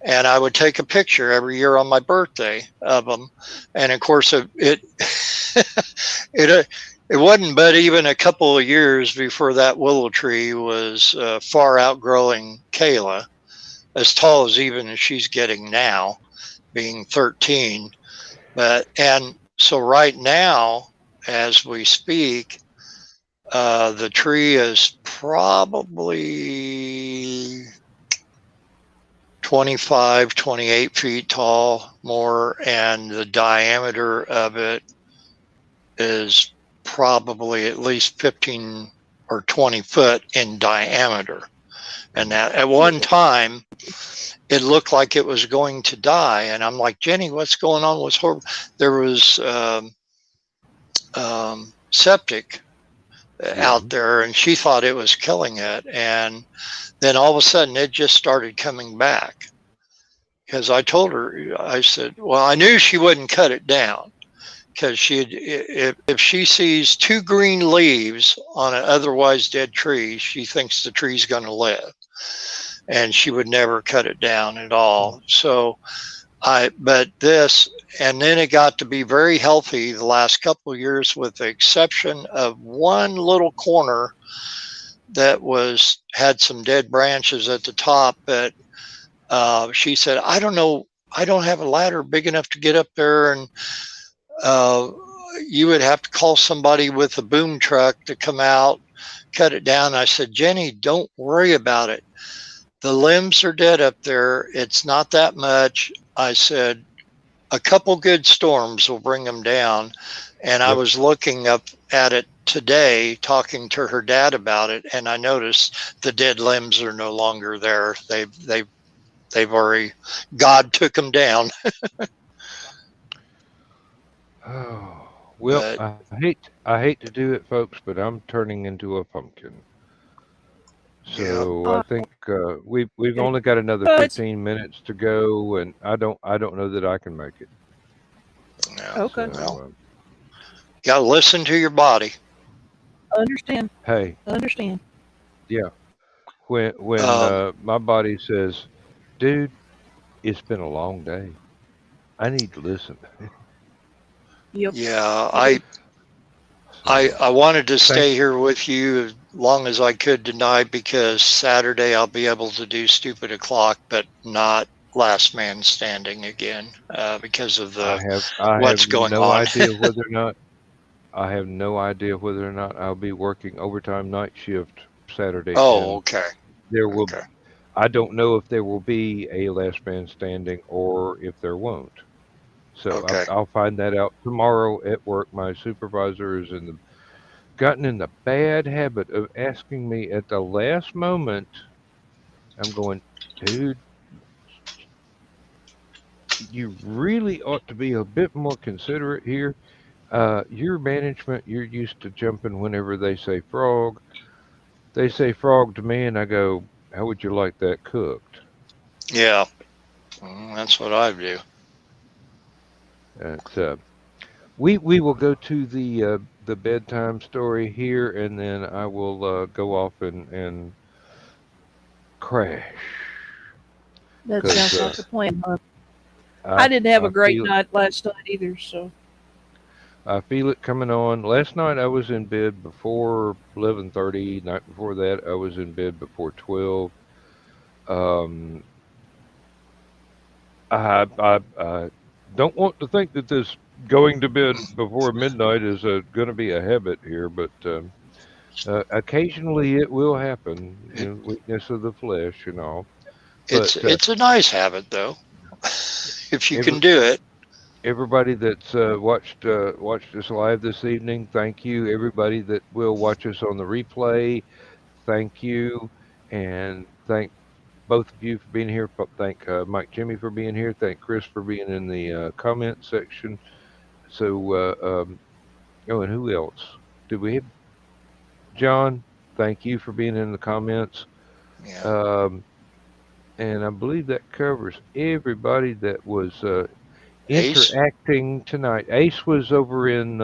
Speaker 3: And I would take a picture every year on my birthday of them. And of course, it it wasn't but even a couple of years before that willow tree was far outgrowing Kayla, as tall as even as she's getting now, being 13. And so right now, as we speak, the tree is probably 25, 28 feet tall more, and the diameter of it is probably at least 15 or 20 foot in diameter. And that at one time, it looked like it was going to die. And I'm like, Jenny, what's going on? Was horrible. There was septic out there, and she thought it was killing it. And then all of a sudden, it just started coming back. Because I told her, I said, well, I knew she wouldn't cut it down, because if she sees 2 green leaves on an otherwise dead tree, she thinks the tree's going to live, and she would never cut it down at all. So but this, and then it got to be very healthy the last couple of years, with the exception of one little corner that had some dead branches at the top. But she said, I don't know, I don't have a ladder big enough to get up there, and you would have to call somebody with a boom truck to come out, cut it down. I said, Jenny, don't worry about it. The limbs are dead up there. It's not that much. I said, a couple good storms will bring them down. And I was looking up at it today, talking to her dad about it, and I noticed the dead limbs are no longer there. They've already, God took them down.
Speaker 1: Oh, well, I hate to do it, folks, but I'm turning into a pumpkin. So I think we've only got another 15 minutes to go, and I don't know that I can make it.
Speaker 3: Yeah.
Speaker 4: Okay.
Speaker 1: So,
Speaker 3: Well, you gotta listen to your body.
Speaker 4: Understand.
Speaker 1: hey,
Speaker 4: Understand.
Speaker 1: yeah, when my body says, "Dude, it's been a long day. I need to listen."
Speaker 4: Yep.
Speaker 3: Yeah,
Speaker 1: So,
Speaker 3: I wanted to
Speaker 1: thank
Speaker 3: stay here with you as long as I could tonight, because Saturday I'll be able to do Stupid O'Clock, but not Last Man Standing again, because of
Speaker 1: I
Speaker 3: what's
Speaker 1: have
Speaker 3: going
Speaker 1: no
Speaker 3: on.
Speaker 1: idea whether or not I'll be working overtime night shift Saturday,
Speaker 3: Oh,
Speaker 1: and
Speaker 3: okay.
Speaker 1: there will
Speaker 3: Okay.
Speaker 1: I don't know if there will be a last man standing or if there won't. So
Speaker 3: Okay.
Speaker 1: I'll find that out tomorrow at work. My supervisor has gotten in the bad habit of asking me at the last moment. I'm going, dude, you really ought to be a bit more considerate here. Your management, you're used to jumping whenever they say frog. They say frog to me, and I go, how would you like that cooked?
Speaker 3: Yeah. That's what I do.
Speaker 1: It's, we will go to the bedtime story here, and then I will go off and crash
Speaker 4: That
Speaker 1: because
Speaker 4: sounds like a plan, huh?
Speaker 1: I
Speaker 4: I didn't have a
Speaker 1: I
Speaker 4: great
Speaker 1: feel
Speaker 4: night last night either, so
Speaker 1: I feel it coming on. Last night I was in bed before 11:30. Night before that I was in bed before 12. Um, I don't want to think that this going to bed before midnight is going to be a habit here, but occasionally it will happen, weakness of the flesh and all. But
Speaker 3: It's a nice habit, though, if you
Speaker 1: every,
Speaker 3: can do it.
Speaker 1: everybody that's watched us live this evening, thank you. Everybody that will watch us on the replay, thank you, and thank both of you for being here. Thank Mike Jimmy for being here. Thank Chris for being in the comment section. So, oh, and who else? Did we have John? Thank you for being in the comments.
Speaker 3: Yeah.
Speaker 1: Um, and I believe that covers everybody that was
Speaker 3: Ace.
Speaker 1: interacting tonight. Ace was over in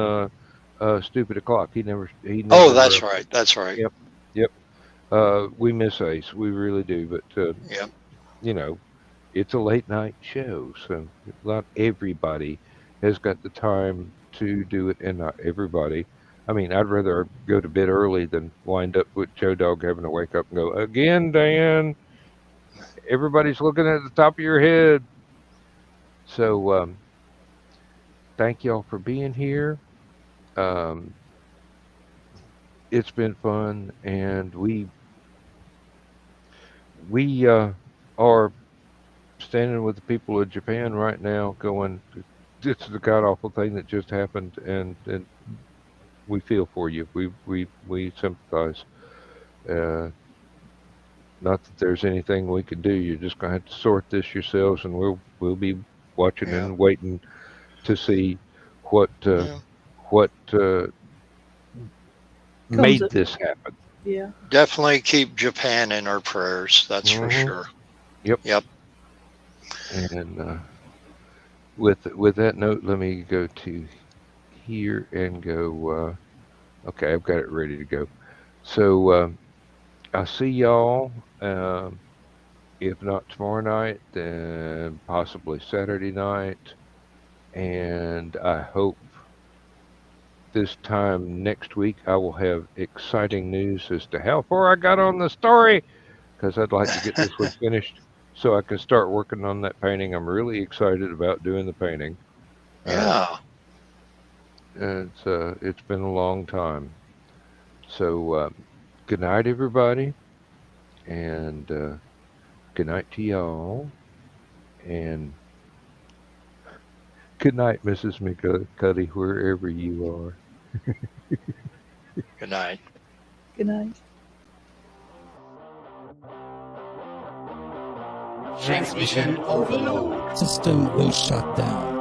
Speaker 1: Stupid O'clock. He
Speaker 3: Oh,
Speaker 1: never.
Speaker 3: that's right. That's right.
Speaker 1: Yep, yep. We miss Ace. We really do. But
Speaker 3: Yep.
Speaker 1: you know, it's a late night show, so not everybody has got the time to do it, and not everybody. I mean, I'd rather go to bed early than wind up with Joe Dog having to wake up and go again, Dan. Everybody's looking at the top of your head. So, thank y'all for being here. Um, it's been fun, and we are standing with the people of Japan right now, going, "This is the god awful thing that just happened," and we feel for you. We sympathize. Uh, Not that there's anything we can do. You're just gonna have to sort this yourselves, and we'll be watching
Speaker 3: Yeah.
Speaker 1: and waiting to see what
Speaker 3: Yeah.
Speaker 1: what
Speaker 4: Comes
Speaker 1: made
Speaker 4: up.
Speaker 1: this happen.
Speaker 4: Yeah.
Speaker 3: Definitely keep Japan in our prayers. That's for
Speaker 1: Mhm.
Speaker 3: sure.
Speaker 1: Yep.
Speaker 3: Yep.
Speaker 1: And with that note, let me go to here and go. Okay, I've got it ready to go. So I'll see y'all. If not tomorrow night, then possibly Saturday night. And I hope this time next week I will have exciting news as to how far I got on the story, because I'd like to get this one finished so I can start working on that painting. I'm really excited about doing the painting.
Speaker 3: Yeah.
Speaker 1: It's been a long time. So good night, everybody, and good night to y'all, and good night, Mrs. McCuddy, wherever you are.
Speaker 3: Good night.
Speaker 4: Good night.
Speaker 5: Transmission overload.
Speaker 6: System will shut down.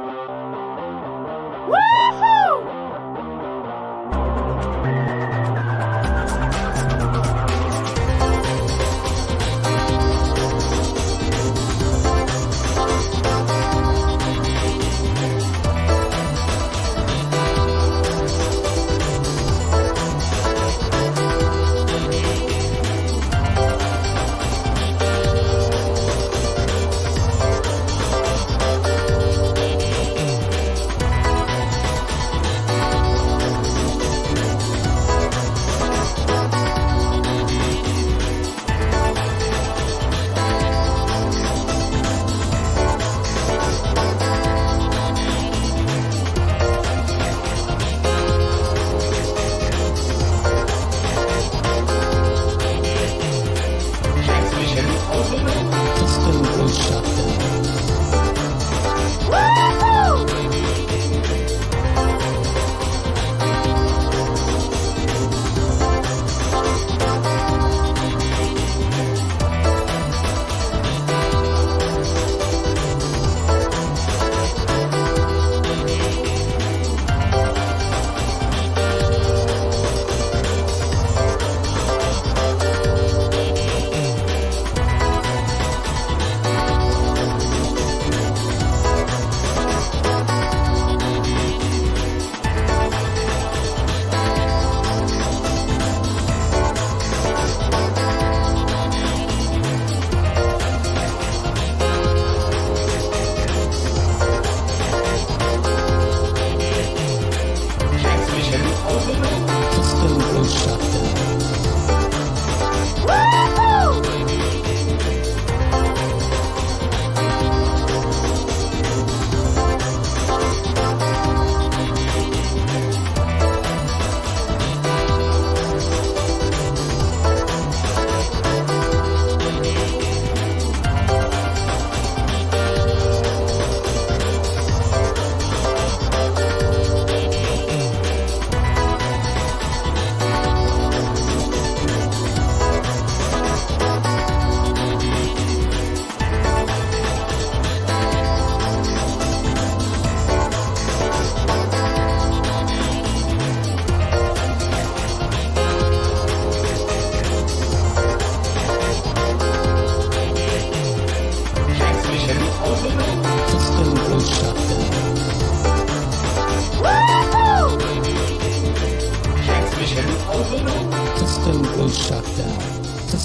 Speaker 5: Transmission overload.
Speaker 6: System will shut down.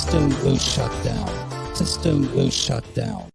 Speaker 6: System will shut down. System will shut down.